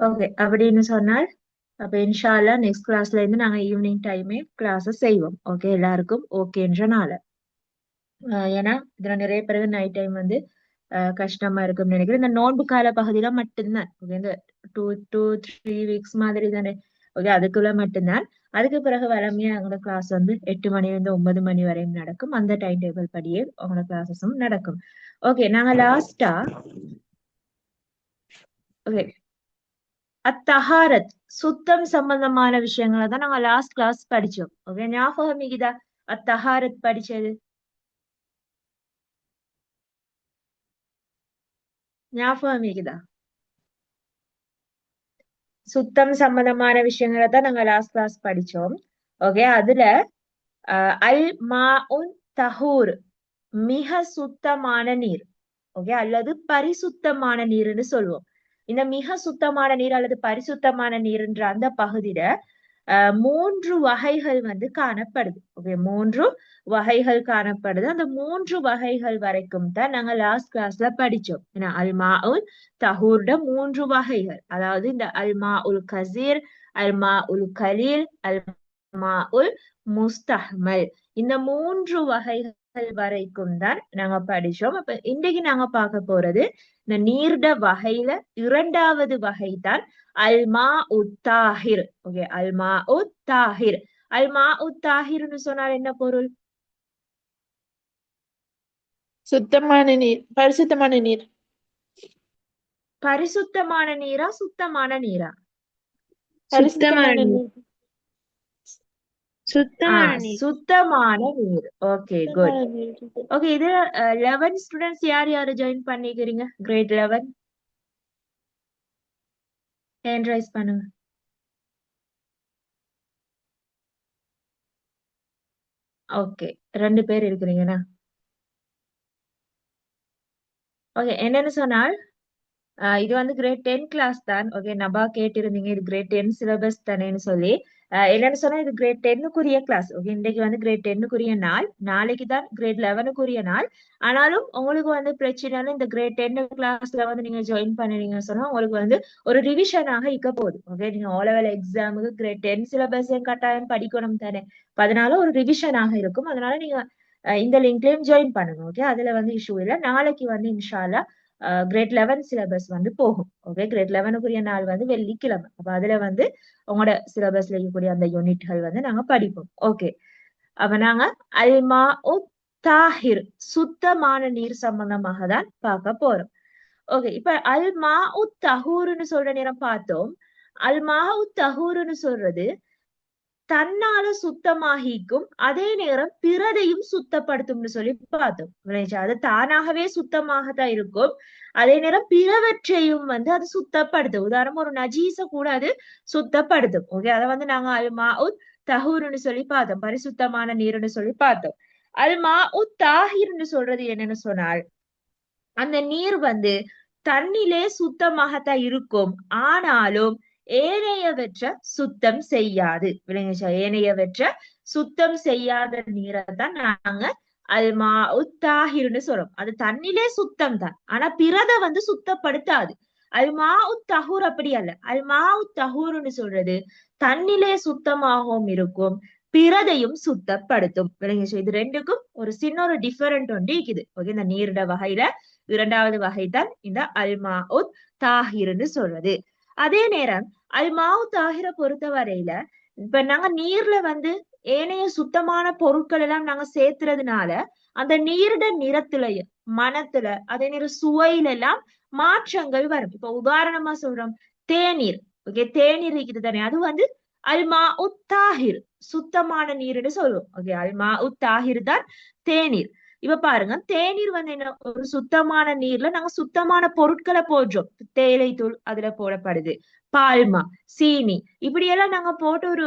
Okay அப்படின்னு சொன்னால் அப்ப இன்ஷா அல்லா நெக்ஸ்ட் கிளாஸ்ல இருந்து நாங்க ஈவினிங் டைமே கிளாஸஸ் செய்வோம். ஓகே, எல்லாருக்கும் ஓகேன்றனால ஏன்னா இதுல நிறைய பேருக்கு நைட் டைம் வந்து கஷ்டமா இருக்கும்னு நினைக்கிறேன். இந்த நோன்பு கால பகுதியில மட்டும்தான். ஓகே, இந்த 2 to 3 weeks மாதிரி தானே. ஓகே, அதுக்குள்ள மட்டும்தான். அதுக்கு பிறகு வளமையா அவங்களோட கிளாஸ் வந்து 8 மணிலிருந்து 9 மணி வரையும் நடக்கும். அந்த டைம் டேபிள் படியே அவங்களோட கிளாஸஸும் நடக்கும். ஓகே, நாங்க லாஸ்டா ஓகே அத்தஹாரத் சுத்தம் சம்பந்தமான விஷயங்களை தான் நாங்க லாஸ்ட் கிளாஸ் படிச்சோம். ஓகே, ஞாபகம் மிகுதா அத்தஹாரத் படிச்சது? ஞாபகம் மிகுதா? சுத்தம் சம்பந்தமான விஷயங்களை தான் நாங்க லாஸ்ட் கிளாஸ் படிச்சோம். ஓகே, அதுல அல் மா உன் தஹூர் மிக சுத்தமான நீர். ஓகே, அல்லது பரிசுத்தமான நீர்னு சொல்லுவோம். இந்த மிக சுத்தமான நீர் அல்லது பரிசுத்தமான நீர்ன்ற அந்த பகுதியில 3 வகைகள் வந்து காணப்படுது. ஓகே, 3 வகைகள் காணப்படுது. அந்த 3 வகைகள் வரைக்கும் தான் நாங்க லாஸ்ட் கிளாஸ்ல படிச்சோம். ஏன்னா அல்மா உல் தஹூர்ட 3 வகைகள், அதாவது இந்த அல்மா உல் கசீர், அல்மா உல் கலீல், அல்மா உல் முஸ்தஹ்மல், இந்த 3 வகைகள் வரைக்கும் தான் நாங்க படிச்சோம். அப்ப இன்றைக்கு நாங்க பார்க்க போறது இந்த நீர்ட வகையில 2வது வகை தான் அல்மா உத்தாஹிர். ஓகே, அல்மா உத்தாஹிர். அல்மா உத்தாஹிர்னு சொன்னால் என்ன பொருள்? சுத்தமான நீர், பரிசுத்தமான நீர். பரிசுத்தமான நீரா சுத்தமான நீரா? சுத்தமான பரிசுத்தமான நீர். நீர். சுத்தமான நீர். சுத்தமான நீர். ஓகே, சுத்தமான குட். நீர். ஓகே, இது 11 ஸ்டூடெண்ட்ஸ் யார் யாரு ஜாயின் பண்ணிக்கிறீங்க? கிரேட் 11 ஹேண்ட் ரைஸ் பண்ணுங்க. ஓகே, 2 பேர் இருக்கிறீங்கண்ணா. ஓகே, என்னன்னு சொன்னால் இது வந்து கிரேட் 10 கிளாஸ் தான். ஓகே, நபா கேட்டிருந்தீங்க இது கிரேட் 10 சிலபஸ் தானேன்னு சொல்லி. என்னன்னு சொன்னா இது கிரேட் 10க்குரிய கிளாஸ். ஓகே, இன்னைக்கு வந்து கிரேட் 10க்குரிய நாள், நாளைக்கு தான் கிரேட் 11க்குரிய நாள். ஆனாலும் உங்களுக்கு வந்து பிரச்சனை இந்த கிரேட் 10 கிளாஸ்ல வந்து நீங்க ஜாயின் பண்ணினீங்கன்னு சொன்னா உங்களுக்கு வந்து ஒரு ரிவிஷனாக இருக்க போகுது. ஓகே, நீங்க ஓ லெவல் எக்ஸாமுக்கு கிரேட் 10 சிலபஸ் கட்டாயம் படிக்கணும் தானே. அதனால ஒரு ரிவிஷனாக இருக்கும். அதனால நீங்க இந்த லிங்க்லயும் ஜாயின் பண்ணுங்க. ஓகே, அதுல வந்து இஷ்யூ இல்லை. நாளைக்கு வந்து இன்ஷால்லா கிரேட் 11 சிலபஸ் வந்து போகும். ஓகே, கிரேட் 11க்குரிய நாள் வந்து வெள்ளிக்கிழமை. அப்ப அதுல வந்து உங்களோட சிலபஸ்ல இருக்கக்கூடிய அந்த யூனிட்கள் வந்து நாங்க படிப்போம். ஓகே, அப்ப நாங்க அல்மா உத் தாஹிர் சுத்தமான நீர் சம்பந்தமாக தான் பார்க்க போறோம். ஓகே, இப்ப அல்மா உத் தஹூர்னு சொல்ற நேரம் பார்த்தோம். அல்மா உத் தஹூர்னு சொல்றது தன்னால சுத்தமாகிக்கும், அதே நேரம் பிறதையும் சுத்தப்படுத்தும்னு சொல்லி பார்த்தோம். அது தானாகவே சுத்தமாகத்தான் இருக்கும், அதே நேரம் பிறவற்றையும் வந்து அது சுத்தப்படுத்தும். உதாரணம் ஒரு நஜீச கூட அது சுத்தப்படுத்தும். ஓகே, அதை வந்து நாங்க அல்மா உத் தஹூர்னு சொல்லி பார்த்தோம், பரிசுத்தமான நீர்னு சொல்லி பார்த்தோம். அல்மா உத் தாஹிர்னு சொல்றது என்னன்னு சொன்னால் அந்த நீர் வந்து தண்ணிலே சுத்தமாகத்தான் இருக்கும், ஆனாலும் ஏனையவற்ற சுத்தம் செய்யாது. விளங்குச்சா? ஏனையவற்ற சுத்தம் செய்யாத நீரை தான் நாங்க அல்மா உத்தாஹிர்னு சொல்றோம். அது தண்ணிலே சுத்தம் தான், ஆனா பிறத வந்து சுத்தப்படுத்தாது. அல்மா உத்தஹூர் அப்படி அல்ல. அல்மா உத்தஹூர்னு சொல்றது தண்ணிலே சுத்தமாகவும் இருக்கும், பிறதையும் சுத்தப்படுத்தும். விளங்குச்சா? இது ரெண்டுக்கும் ஒரு சின்ன ஒரு டிஃபரெண்ட் ஒன்று இருக்குது. ஓகே, இந்த நீரிட வகையில 2வது வகை தான் இந்த அல்மா உத் தாஹிர்னு சொல்றது. அதே நேரம் அல்மாவு தாகிர பொறுத்த வரையில இப்ப நாங்க நீர்ல வந்து ஏனைய சுத்தமான பொருட்கள் எல்லாம் நாங்க சேர்த்துறதுனால அந்த நீருட நிறத்துலயும் மனத்துல அதே நேரம் சுவையில எல்லாம் மாற்றங்கள் வரும். இப்ப உதாரணமா சொல்றோம், தேநீர். ஓகே, தேநீர் இருக்குது தானே, அது வந்து அல்மா உத்தாஹிர் சுத்தமான நீர்னு சொல்லுவோம். ஓகே, அல்மா உத்தாஹிர் தான் தேநீர். இப்ப பாருங்க, தேநீர் வந்து என்ன ஒரு சுத்தமான நீர்ல நாங்க சுத்தமான பொருட்களை போடுறோம். தேயிலை தூள் அதுல போடப்படுது, பால்மா, சீனி, இப்படியெல்லாம் நாங்க போட்டு ஒரு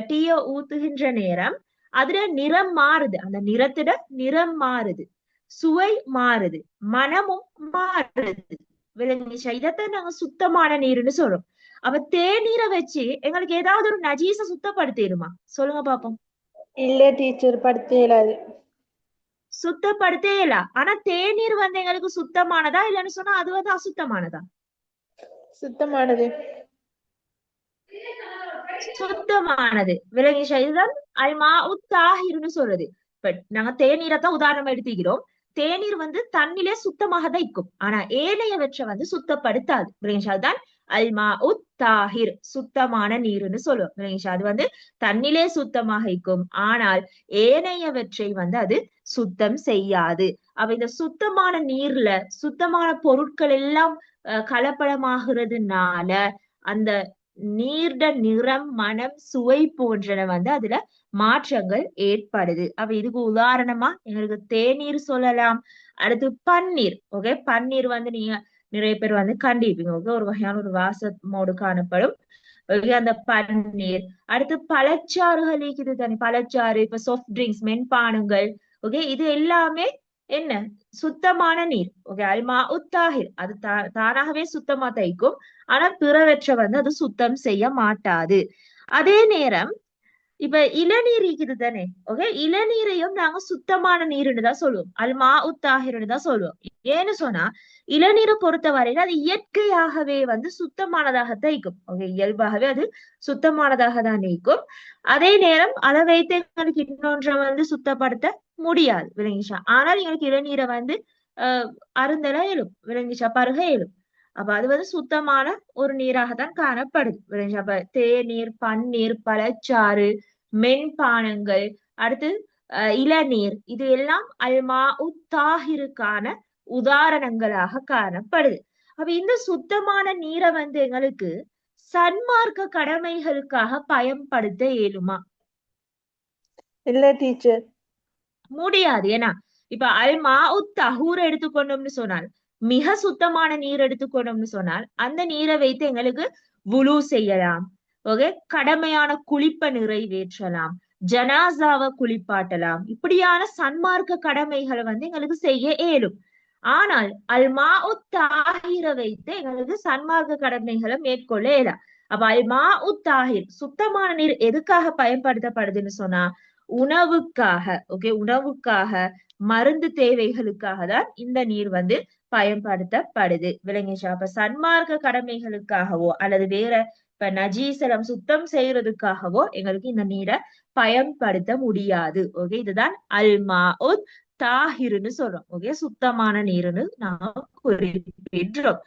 டீய ஊத்துகின்ற நேரம் அதுல நிறம் மாறுது. அந்த நிறத்திட நிறம் மாறுது, சுவை மாறுது, மனமும் மாறுது. விளங்குச்சா? இதைத்தான் நாங்க சுத்தமான நீர்னு சொல்றோம். அப்ப தேநீரை வச்சு எங்களுக்கு ஏதாவது ஒரு நஜீச சுத்தப்படுத்திடுமா? சொல்லுங்க பாப்போம். இல்ல டீச்சர், படுத்த இயலாது. சுத்தப்படுத்தே இல்ல. ஆனா தேநீர் வந்து எங்களுக்கு சுத்தமானதா இல்லைன்னு சொன்னா அது வந்து அசுத்தமானதா? சுத்தமானது. சுத்தமானது. விளங்கிச்சா? இதுதான் அல்மா உத்தாஹிர்னு சொல்றது. இப்ப நாங்க தேநீரை தான் உதாரணமா எடுத்துக்கிறோம். தேநீர் வந்து தண்ணிலே சுத்தமாக தான் இருக்கும். ஆனா ஏனையவற்றை வந்து சுத்தப்படுத்தாது. விளங்கிச்சா? அதுதான் அல்மா உத்தாஹிர், சுத்தமான நீர்னு சொல்லுவோம். விளங்கிச்சா? அது வந்து தண்ணிலே சுத்தமாக இருக்கும். ஆனால் ஏனையவற்றை வந்து அது சுத்தம் செய்யாது. அப்ப இந்த சுத்தமான நீர்ல சுத்தமான பொருட்கள் எல்லாம் கலப்படமாகிறதுனால அந்த நீர்ட நிறம், மனம், சுவை போன்றன வந்து அதுல மாற்றங்கள் ஏற்படுது. அப்ப இதுக்கு உதாரணமா எங்களுக்கு தேநீர் சொல்லலாம். அடுத்து பன்னீர். ஓகே, பன்னீர் வந்து நீங்க நிறைய பேர் வந்து கண்டிப்பீங்க. ஓகே, ஒரு வகையான ஒரு வாசமோடு காணப்படும். ஓகே, அந்த பன்னீர். அடுத்து பழச்சாறுகள் இருக்குது தானே, பழச்சாறு, இப்ப சாஃப்ட் ட்ரிங்க்ஸ், மென்பானங்கள். ஓகே, இது எல்லாமே என்ன, சுத்தமான நீர். ஓகே, அல்மா உத்தாஹிர், அது தானாகவே சுத்தமா தைக்கும். ஆனா பிறவற்றை வந்து அது சுத்தம் செய்ய மாட்டாது. அதே நேரம் இப்ப இளநீர் இருக்குது தானே, ஓகே, இளநீரையும் நாங்க சுத்தமான நீர்னு தான் சொல்லுவோம், அல்மா உத்தாஹிர்னு தான் சொல்லுவோம். ஏன்னு சொன்னா இளநீரை பொறுத்த வரையில அது இயற்கையாகவே வந்து சுத்தமானதாக தான் இருக்கும். ஓகே, இயல்பாகவே அது சுத்தமானதாக தான் இருக்கும். அதே நேரம் அதை வைத்து எங்களுக்கு இன்னொன்றை வந்து சுத்தப்படுத்த முடியாது. விளங்கிச்சா? ஆனால் எங்களுக்கு இளநீரை வந்து அஹ் அருந்தல இயலும். விளங்கிச்சா? பருக இயலும். அப்ப அது வந்து சுத்தமான ஒரு நீராகத்தான் காணப்படுது. விளங்கிச்சா? அப்ப தேநீர், பன்னீர், பழச்சாறு, மென்பானங்கள், அடுத்து இளநீர், இது எல்லாம் அல்மா உத்தாஹிருக்கான உதாரணங்களாக காணப்படுது. அப்ப இந்த சுத்தமான நீரை வந்து எங்களுக்கு சன்மார்க்க கடமைகளுக்காக பயன்படுத்த இயலுமா? இல்ல டீச்சர். முடியாது. ஏன்னா இப்ப அல்மா தஹூர் எடுத்துக்கொண்டோம்னு சொன்னால், மிக சுத்தமான நீர் எடுத்துக்கொண்டோம்னு சொன்னால் அந்த நீரை வைத்து எங்களுக்கு வுலு செய்யலாம். ஓகே, கடமையான குளிப்பை நிறைவேற்றலாம், ஜனாசாவை குளிப்பாட்டலாம். இப்படியான சன்மார்க்க கடமைகளை வந்து எங்களுக்கு செய்ய இயலும். ஆனால் அல்மா தாஹிரை வைத்து எங்களுக்கு சன்மார்க்க கடமைகளை மேற்கொள்ள இயலாம். அப்ப அல்மா தாஹிர், சுத்தமான நீர் எதுக்காக பயன்படுத்தப்படுதுன்னு சொன்னா உணவுக்காக. ஓகே, உணவுக்காக, மருந்து தேவைகளுக்காக தான் இந்த நீர் வந்து பயன்படுத்தப்படுது. விளங்கிச்சா? அப்ப சன்மார்க்க கடமைகளுக்காகவோ அல்லது வேற இப்ப நஜீசலம் சுத்தம் செய்யறதுக்காகவோ எங்களுக்கு இந்த நீரை பயன்படுத்த முடியாது. ஓகே, இதுதான் அல்மா தாஹிர்னு சொல்றோம். ஓகே, சுத்தமான நீர்னு நாம குறிப்பிடுறோம்.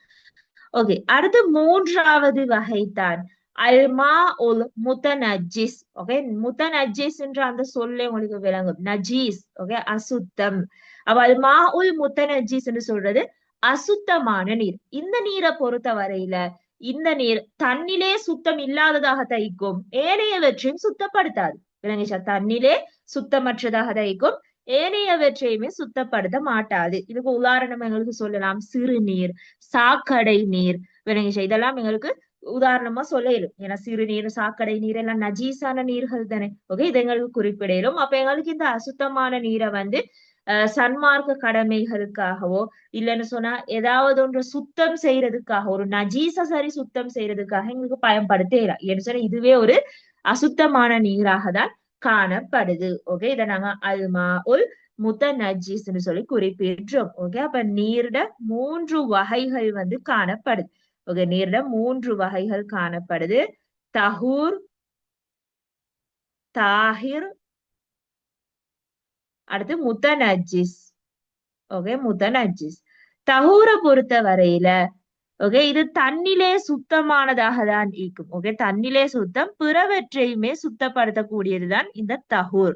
ஓகே, அடுத்து மூன்றாவது வகைதான் அல்மா உல் முத்தனஜிஸ். ஓகே, முத்தனஜிஸ் என்ற அந்த சொல்லே உங்களுக்கு விளங்கும், நஜீஸ். ஓகே, அசுத்தம். அப்ப அல்மா உல் முத்தனஜிஸ் என்று சொல்றது அசுத்தமான நீர். இந்த நீரை பொறுத்த வரையில இந்த நீர் தண்ணிலே சுத்தம் இல்லாததாக தைக்கும், ஏனையவற்றையும் சுத்தப்படுத்தாது. விளங்கிச்சா? தண்ணிலே சுத்தமற்றதாக தைக்கும், ஏனையவற்றையுமே சுத்தப்படுத்த மாட்டாது. இதுக்கு உதாரணம் எங்களுக்கு சொல்லலாம் சிறுநீர், சாக்கடை நீர். விளங்கிச்சா? இதெல்லாம் எங்களுக்கு உதாரணமா சொல்ல இயலும். ஏன்னா சிறுநீர், சாக்கடை நீர் எல்லாம் நஜீஸான நீர்கள் தானே. ஓகே, இது எங்களுக்கு குறிப்பிடலும். அப்ப எங்களுக்கு இந்த அசுத்தமான நீரை வந்து சன்மார்க்க கடமைகளுக்காகவோ இல்லைன்னு சொன்னா ஏதாவது ஒன்று சுத்தம் செய்யறதுக்காக, ஒரு நஜீச சரி சுத்தம் செய்யறதுக்காக எங்களுக்கு பயன்படுத்த இயலாம். ஏன்னு சொன்னா இதுவே ஒரு அசுத்தமான நீராக தான் காணப்படுது. ஓகே, இதை நாங்க அல்மா உல் முத்தனஜிஸ்ன்னு சொல்லி குறிப்பிடுறோம். ஓகே, அப்ப நீர்ட மூன்று வகைகள் வந்து காணப்படுது. ஓகே, நீர்ட மூன்று வகைகள் காணப்படுது. தஹூர், தாஹிர், அடுத்து முத்தனஜிஸ். ஓகே, முத்தனஜிஸ். தஹூரை பொறுத்த வரையில ஓகே, இது தண்ணிலே சுத்தமானதாக தான் இருக்கும். ஓகே, தண்ணிலே சுத்தம், பிறவற்றையுமே சுத்தப்படுத்தக்கூடியதுதான் இந்த தஹூர்.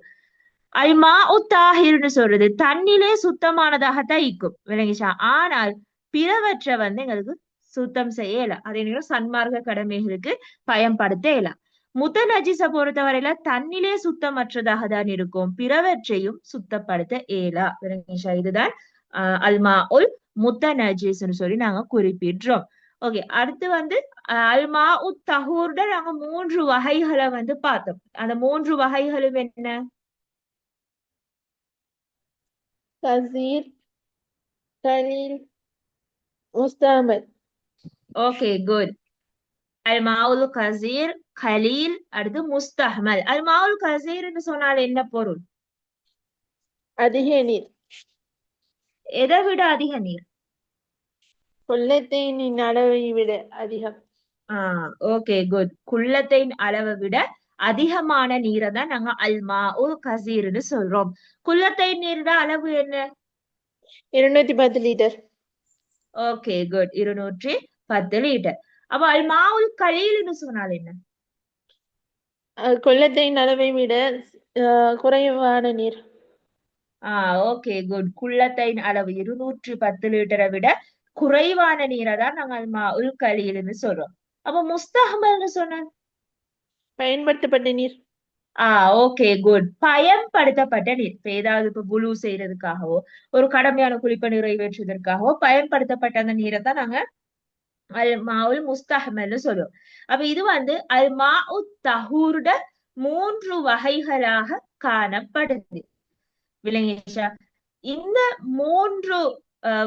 அல்மா தாஹிர்னு சொல்றது தண்ணிலே சுத்தமானதாகத்தான் இருக்கும். விளங்கிச்சா? ஆனால் பிறவற்றை வந்து எங்களுக்கு சுத்தம் செய்ய இயலாம். அதே நேரம் சன்மார்க்க கடமைகளுக்கு பயன்படுத்த இயலாம். முத்தநஜிஸ பொறுத்தவரையில தண்ணிலே சுத்தமற்றதாக தான் இருக்கும், பிறவற்றையும் சுத்தப்படுத்த இயலா. விளங்கிச்சா? இதுதான் அல்மா உல் முத்தநஜிஸ்ன்னு சொல்லி நாங்க குறிப்பிடுறோம். ஓகே, அடுத்து வந்து அல்மா தஹூர்ல நாங்க மூன்று வகைகளை வந்து பார்த்தோம். அந்த மூன்று வகைகளும் என்ன? கசீர், கலீல், முஸ்தாமல். Okay, good. அல் மாவுல் கசீர், கலீல், அடுத்து முஸ்தஹமல். அல் மாவுல் கசீர்னு சொன்னால் என்ன பொருள்? அதிக நீர். எதை விட அதிக நீர்? கொள்ளைத்தேனின் அளவை விட அதிகம். Okay good. குள்ளத்தின் அளவை விட அதிகமான நீரை தான் நாங்க அல்மா கசீர்னு சொல்றோம். குள்ளத்தின் நீரோட அளவு என்ன? 210 லிட்டர். Okay good, 210 litre. அப்ப அல்மா கலீல்னு சொன்னால் என்ன? கொள்ளத்தின் அளவை விட குறைவான நீர். Okay good. குள்ளத்தின் அளவு 210 லிட்டரை விட குறைவான நீரை தான் நாங்க அல்மா கலீல்னு சொல்றோம். அப்ப முஸ்தஹமல்னு சொன்ன? பயன்படுத்தப்பட்ட நீர். Okay good. பயன்படுத்தப்பட்ட நீர். இப்ப ஏதாவது இப்ப புழு செய்யறதுக்காகவோ ஒரு கடமையான குளிப்பை நிறைவேற்றுவதற்காகவோ பயன்படுத்தப்பட்ட அந்த நீரை தான் நாங்க அல் மாவுல் முஸ்தஹமல்னு சொல்லுவோம். அப்ப இது வந்து அல் மாஉ தஹூருட 3 வகைகளாக காணப்படுது. விளங்கிச்சா? இந்த 3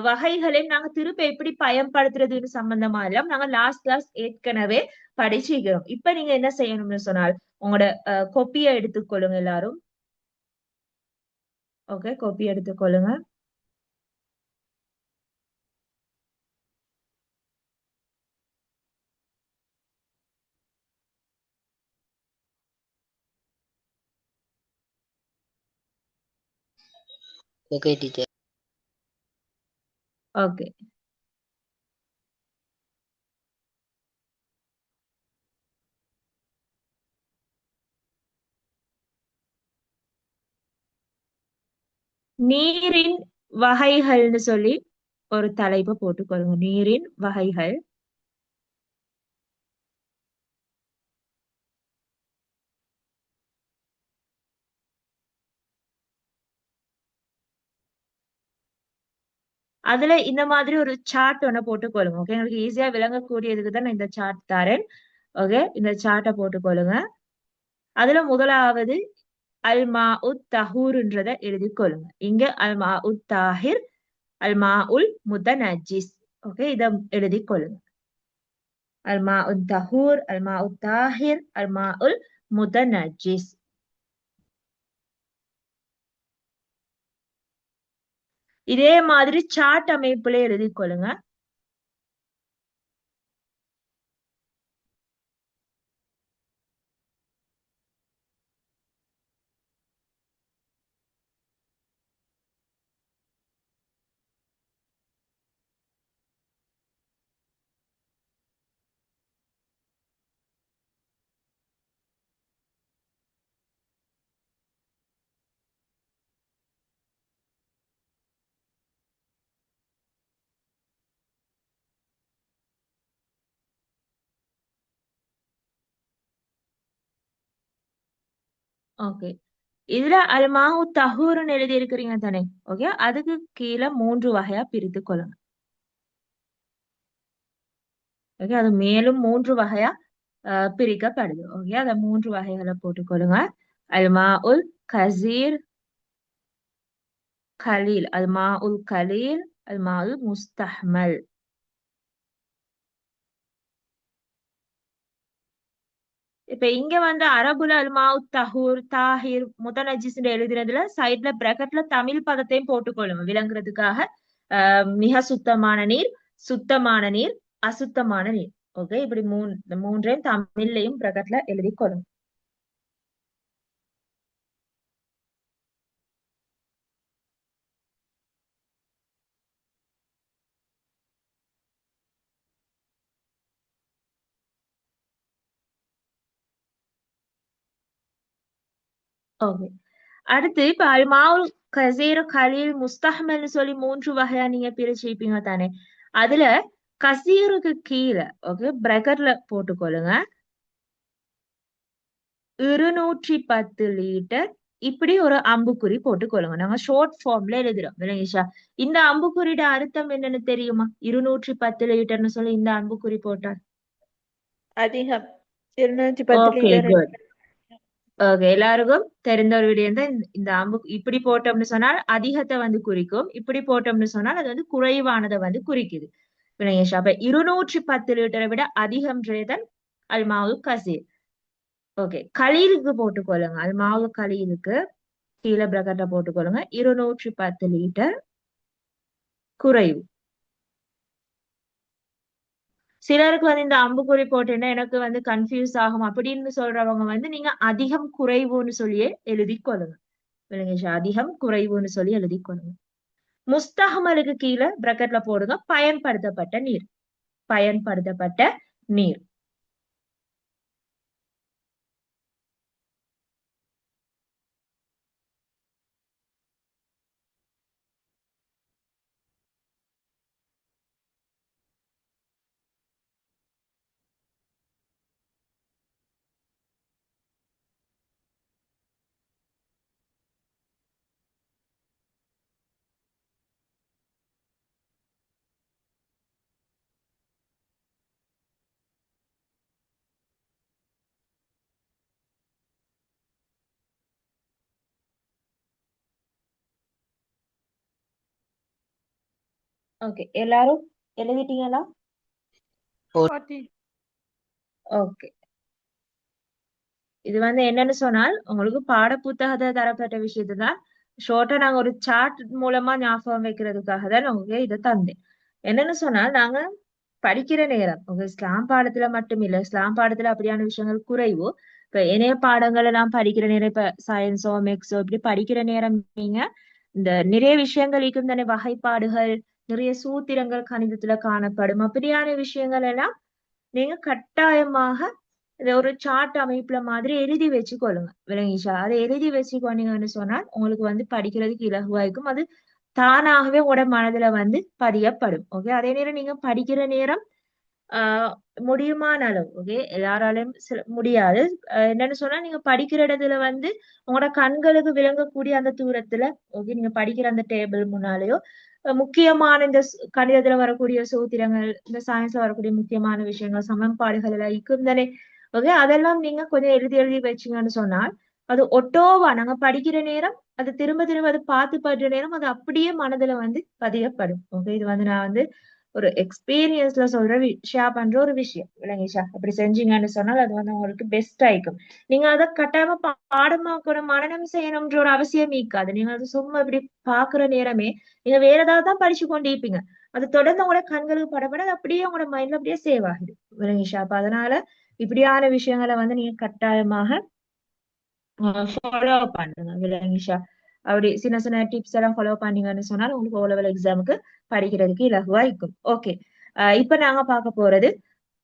வகைகளையும் நாங்க திருப்ப எப்படி பயன்படுத்துறதுன்னு சம்பந்தமா எல்லாம் நாங்க லாஸ்ட் கிளாஸ் ஏற்கனவே படிச்சுக்கிறோம். இப்ப நீங்க என்ன செய்யணும்னு சொன்னால் உங்களோட கொப்பியை எடுத்துக்கொள்ளுங்க எல்லாரும். ஓகே, கொப்பி எடுத்துக்கொள்ளுங்க. Okay teacher. ஓகே, நீரின் வகைகள்னு சொல்லி ஒரு தலைப்பு போட்டுக்கொள்ளுங்க. நீரின் வகைகள். அதுல இந்த மாதிரி ஒரு சார்ட் ஒண்ணு போட்டுக்கொள்ளுங்க. ஓகே, உங்களுக்கு ஈஸியா விளங்கக்கூடியதுக்கு தான் நான் இந்த சார்ட் தரேன். ஓகே, இந்த சார்ட்டை போட்டுக்கொள்ளுங்க. அதுல முதலாவது அல்மா உத் தஹூர்ன்றத எழுதி கொள்ளுங்க. இங்க அல்மா உத் தாஹிர், அல்மா உல் முதநஜிஸ். ஓகே, இத எழுதி கொள்ளுங்க. அல்மா உத் தஹூர், அல்மா உத் தாஹிர், அல்மா உல் முதநஜிஸ். இதே மாதிரி சார்ட் அமைப்புல எழுதி கொள்ளுங்க. ஓகே, இதுல அல்மாஹு தஹூர்னு எழுதி இருக்கிறீங்க தானே? ஓகே, அதுக்கு கீழே 3 வகையா பிரித்து கொள்ளுங்க. ஓகே, அது மேலும் 3 வகையா பிரிக்கப்படுது. ஓகே, அத 3 வகைகளை போட்டுக்கொள்ளுங்க. அல்மா உல் கசீர், கலீல். அல்மா உல் கலீல், அல்மா உல் முஸ்தஹமல். இப்ப இங்க வந்து அரபுல அல்மா உத் தஹூர், தாஹிர், முதநஜிஸ் எழுதுறதுல சைட்ல பிராக்கெட்ல தமிழ் பதத்தையும் போட்டுக்கொள்ளுங்க விளங்குறதுக்காக. மிக சுத்தமான நீர், சுத்தமான நீர், அசுத்தமான நீர். ஓகே, இப்படி மூன்றையும் தமிழ்லையும் பிராக்கெட்ல எழுதி கொள்ளுங்க. ஓகே, அடுத்து இப்ப அல்மாவுல் கசீர், கலீல், முஸ்தஹ்மல்னு சொல்லி 3 வகையா நீங்க பிரிச்சிருப்பீங்க தானே? அதுல கசீருக்கு கீழே ஓகே பிராக்கெட்ல போட்டுக்கொள்ளுங்க 210 லிட்டர். இப்படி ஒரு அம்புக்குறி போட்டுக்கொள்ளுங்க. நாங்க ஷார்ட் ஃபார்ம்ல எழுதுறோம் விளங்கிஷா. இந்த அம்புக்குறியோட அர்த்தம் என்னன்னு தெரியுமா? 210 லிட்டர்னு சொல்லி இந்த அம்புக்குறி போட்டால் அதிகம். 210 ஓகே லிட்டர். குட். ஓகே, எல்லாருக்கும் தெரிந்த ஒரு விடயம் தான். இந்த அம்பு இப்படி போட்டோம்னு சொன்னால் அதிகத்தை வந்து குறிக்கும், இப்படி போட்டோம்னு சொன்னால் அது வந்து குறைவானதை வந்து குறிக்குது வினயேஷ். அப்ப 210 லிட்டரை விட அதிகம்ன்றதன் அல்மாவு கசீர். ஓகே, கலீலுக்கு போட்டுக்கொள்ளுங்க. அல்மாவு கலீலுக்கு கீழே பிரகட்ட போட்டுக்கொள்ளுங்க 210 லிட்டர் குறைவு. சிலருக்கு வந்து இந்த அம்புக்குறி போட்டேன்னா எனக்கு வந்து கன்ஃபியூஸ் ஆகும் அப்படின்னு சொல்றவங்க வந்து நீங்க அதிகம் குறைவுன்னு சொல்லியே எழுதி கொள்ளுங்க. விளங்கிச்சா? அதிகம் குறைவுன்னு சொல்லி எழுதி கொள்ளுங்க. முஸ்தகமலுக்கு கீழே பிரக்கெட்ல போடுங்க பயன்படுத்தப்பட்ட நீர். பயன்படுத்தப்பட்ட நீர். ஓகே, எல்லாரும் எழுதிட்டீங்களா? பாட்டி. ஓகே. இது வந்து என்னன்னு சொன்னால் உங்களுக்கு பாட புத்தகத்தை தரப்பட்ட விஷயத்தை தான் ஷோர்ட்டா நாங்க ஒரு சார்ட் மூலமா ஞாபகம் வைக்கிறதுக்காக தான் உங்களுக்கு இதை தந்தேன். என்னன்னு சொன்னால் நாங்க படிக்கிற நேரம் உங்க இஸ்லாம் பாடத்துல மட்டும் இல்ல, இஸ்லாம் பாடத்துல அப்படியான விஷயங்கள் குறைவு. இப்ப இணைய பாடங்கள் எல்லாம் படிக்கிற நேரம், இப்ப சயின்ஸோ மேக்ஸோ இப்படி படிக்கிற நேரம் நீங்க இந்த நிறைய விஷயங்கள் இருக்கும் தானே, வகைப்பாடுகள், நிறைய சூத்திரங்கள் கணிதத்துல காணப்படும். அப்படியான விஷயங்கள் எல்லாம் நீங்க கட்டாயமாக இதை ஒரு சார்ட் அமைப்புல மாதிரி எழுதி வச்சுக்கொள்ளுங்க. விளங்கிச்சா? அதை எழுதி வச்சுக்கொண்டீங்கன்னு சொன்னால் உங்களுக்கு வந்து படிக்கிறதுக்கு இலகுவா இருக்கும். அது தானாகவே உங்களோட மனதுல வந்து பதியப்படும். ஓகே. அதே நேரம் நீங்க படிக்கிற நேரம் ஆஹ் முடியுமான அளவு, ஓகே, எல்லாராலையும் முடியாது. என்னன்னு சொன்னா நீங்க படிக்கிற இடத்துல வந்து உங்களோட கண்களுக்கு விளங்கக்கூடிய அந்த தூரத்துல, ஓகே, நீங்க படிக்கிற அந்த டேபிள் முன்னாலேயோ முக்கியமான இந்த கணிதத்துல வரக்கூடிய சூத்திரங்கள், இந்த சயின்ஸ்ல வரக்கூடிய முக்கியமான விஷயங்கள், சமன்பாடுகள் எல்லாம் இருக்கும் தானே. ஓகே, அதெல்லாம் நீங்க கொஞ்சம் எழுதி எழுதி வச்சீங்கன்னு சொன்னால் அது ஒட்டோவா நாங்க படிக்கிற நேரம் அது திரும்ப திரும்ப அது பார்த்து படுற நேரம் அது அப்படியே மனதுல வந்து பதியப்படும். ஓகே, இது வந்து நான் வந்து ஒரு எக்ஸ்பீரியன்ஸ்ல சொல்ற ஷேர் பண்ற ஒரு விஷயம். விளங்கிச்சா? அப்படி செஞ்சீங்கன்னு சொன்னால் அது வந்து உங்களுக்கு பெஸ்ட் ஆயிக்கும். நீங்க அதை கட்டாயமா பாடமாக்கணும், மனனம் செய்யணும்ன்ற ஒரு அவசியம் இருக்காது. நீங்க அது சும்மா இப்படி பாக்குற நேரமே நீங்க வேற ஏதாவது தான் படிச்சு கொண்டு இருப்பீங்க. அது தொடர்ந்து உங்களோட கண்களுக்கு படப்பட அது அப்படியே உங்களோட மைண்ட்ல அப்படியே சேவ் ஆகிடும். விளங்கிச்சா? அப்ப அதனால இப்படியான விஷயங்களை வந்து நீங்க கட்டாயமாக ஃபாலோ பண்ணுங்க. விளங்கிச்சா? அப்படி சின்ன சின்ன டிப்ஸ் எல்லாம் ஃபாலோ பண்ணீங்கன்னு சொன்னால் உங்களுக்கு ஓ லெவல் எக்ஸாமுக்கு படிக்கிறதுக்கு இலகுவா இருக்கும். ஓகே. இப்ப நாங்க பார்க்க போறது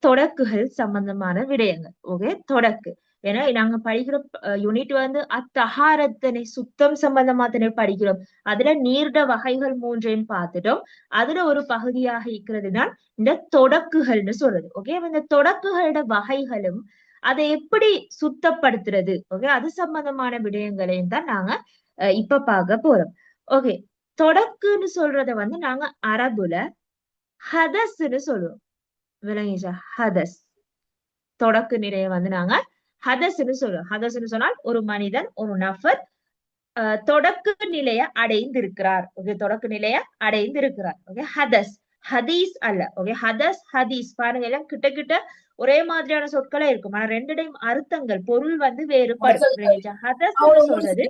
தொடக்குகள் சம்பந்தமான விடயங்கள். ஓகே, தொடக்கு. ஏன்னா நாங்க படிக்கிற யூனிட் வந்து அத்தகாரத்தினை சுத்தம் சம்பந்தமா தானே படிக்கிறோம். அதுல நீர்ட வகைகள் மூன்றையும் பார்த்துட்டோம். அதுல ஒரு பகுதியாக இருக்கிறது தான் இந்த தொடக்குகள்னு சொல்றது. ஓகே, இந்த தொடக்குகளோட வகைகளும் அதை எப்படி சுத்தப்படுத்துறது, ஓகே, அது சம்பந்தமான விடயங்களையும் தான் நாங்க இப்ப பார்க்க போறோம். ஓகே, தொடக்குன்னு சொல்றத வந்து நாங்க அரபுல ஹதஸ்ன்னு சொல்லுவோம். விளங்கிச்சா? ஹதஸ். தொடக்கு நிலையை வந்து நாங்க ஹதஸ்ன்னு சொல்லுவோம். ஹதஸ்ன்னு சொன்னால் ஒரு மனிதன், ஒரு நபர் தொடக்கு நிலைய அடைந்திருக்கிறார். ஓகே, தொடக்கு நிலைய அடைந்திருக்கிறார். ஓகே, ஹதஸ். ஹதீஸ் அல்ல. ஓகே, ஹதஸ் ஹதீஸ் பாருங்க, எல்லாம் கிட்ட கிட்ட ஒரே மாதிரியான சொற்களே இருக்கும். ஆனா ரெண்டுடையும் அர்த்தங்கள், பொருள் வந்து வேறுபடும். ஹதஸ்ன்னு சொல்றது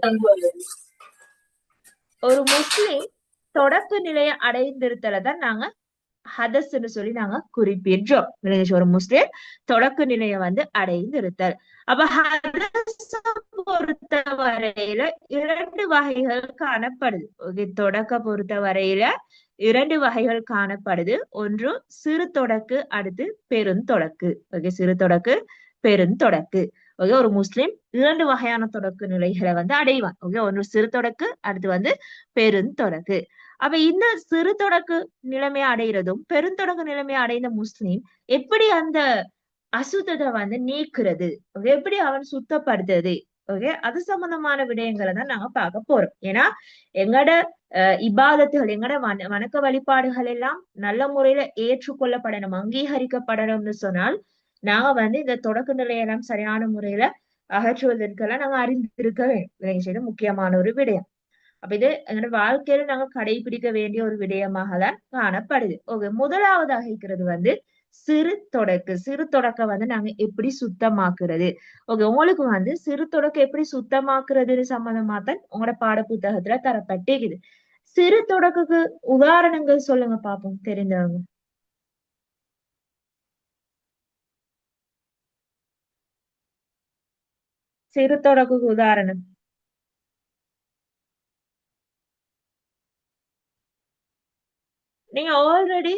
ஒரு முஸ்லிம் தொடக்க நிலைய அடைந்திருத்தல தான் நாங்க ஹதஸ்ன்னு சொல்லி நாங்க குறிப்பிடுறோம். ஒரு முஸ்லிம் தொடக்க நிலையை வந்து அடைந்திருத்தல். அப்ப ஹதஸ பொறுத்த வரையில இரண்டு வகைகள் காணப்படுது. ஓகே, தொடக்க பொறுத்த வரையில இரண்டு வகைகள் காணப்படுது. ஒன்று சிறு தொடக்கு, அடுத்து பெருந்தொடக்கு. ஓகே, சிறு தொடக்கு, பெருந்தொடக்கு. ஓகே, ஒரு முஸ்லிம் இரண்டு வகையான தொடக்கு நிலைகளை வந்து அடைவான். ஓகே, ஒன்று சிறு தொடக்கு, அடுத்து வந்து பெருந்தொடக்கு. அப்ப இந்த சிறு தொடக்கு நிலைமையை அடைகிறதும் பெருந்தொடக்கு நிலைமையை அடைந்த முஸ்லிம் எப்படி அந்த அசுத்தத்தை வந்து நீக்குறது, எப்படி அவன் சுத்தப்படுத்துறது, ஓகே, அது சம்பந்தமான விடயங்களை தான் நாங்க பார்க்க போறோம். ஏன்னா எங்கட இபாதத்துகள், எங்கட வணக்க வழிபாடுகள் எல்லாம் நல்ல முறையில ஏற்றுக்கொள்ளப்படணும், அங்கீகரிக்கப்படணும்னு சொன்னால் நாங்க வந்து இந்த தொடக்க நிலையெல்லாம் சரியான முறையில அகற்றுவதற்கெல்லாம் நாங்க அறிந்திருக்க வேண்டும். இது முக்கியமான ஒரு விடயம். அப்ப இது எங்களோட வாழ்க்கையில நாங்க கடைபிடிக்க வேண்டிய ஒரு விடயமாக தான் காணப்படுது. ஓகே, முதலாவதாக இருக்கிறது வந்து சிறு தொடக்கு. சிறு தொடக்க வந்து நாங்க எப்படி சுத்தமாக்குறது. ஓகே, உங்களுக்கு வந்து சிறு தொடக்க எப்படி சுத்தமாக்குறதுன்னு சம்பந்தமா தான் உங்களோட பாட புத்தகத்துல தரப்பட்டிருக்குது. சிறு தொடக்குக்கு உதாரணங்கள் சொல்லுங்க பாப்போம், தெரிந்தவங்க. சிறு தொடக்குக்கு உதாரணம். நீங்க ஆல்ரெடி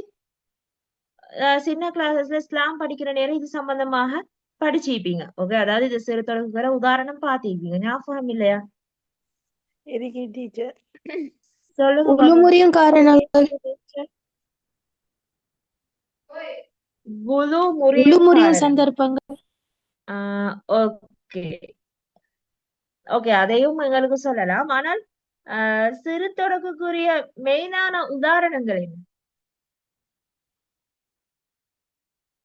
சின்ன கிளாஸஸ்ல இஸ்லாம் படிக்கிற நேரம் இது சம்பந்தமாக படிச்சிருப்பீங்க. ஓகே, அதாவது இது சிறு தொடக்குற உதாரணம் பார்த்திருப்பீங்க. ஞாபகம் இல்லையா? இருக்கு டீச்சர். சொல்லுங்க முழு பாப்போம். முறியும் காரணங்கள் முழு முழு முறியும் முறியும் காரணம். சந்தர்ப்பங்கள் ஓகே ஓகே, அதையும் எங்களுக்கு சொல்லலாம். ஆனால் சிறு தொடக்குக்குரிய மெயினான உதாரணங்கள் என்ன?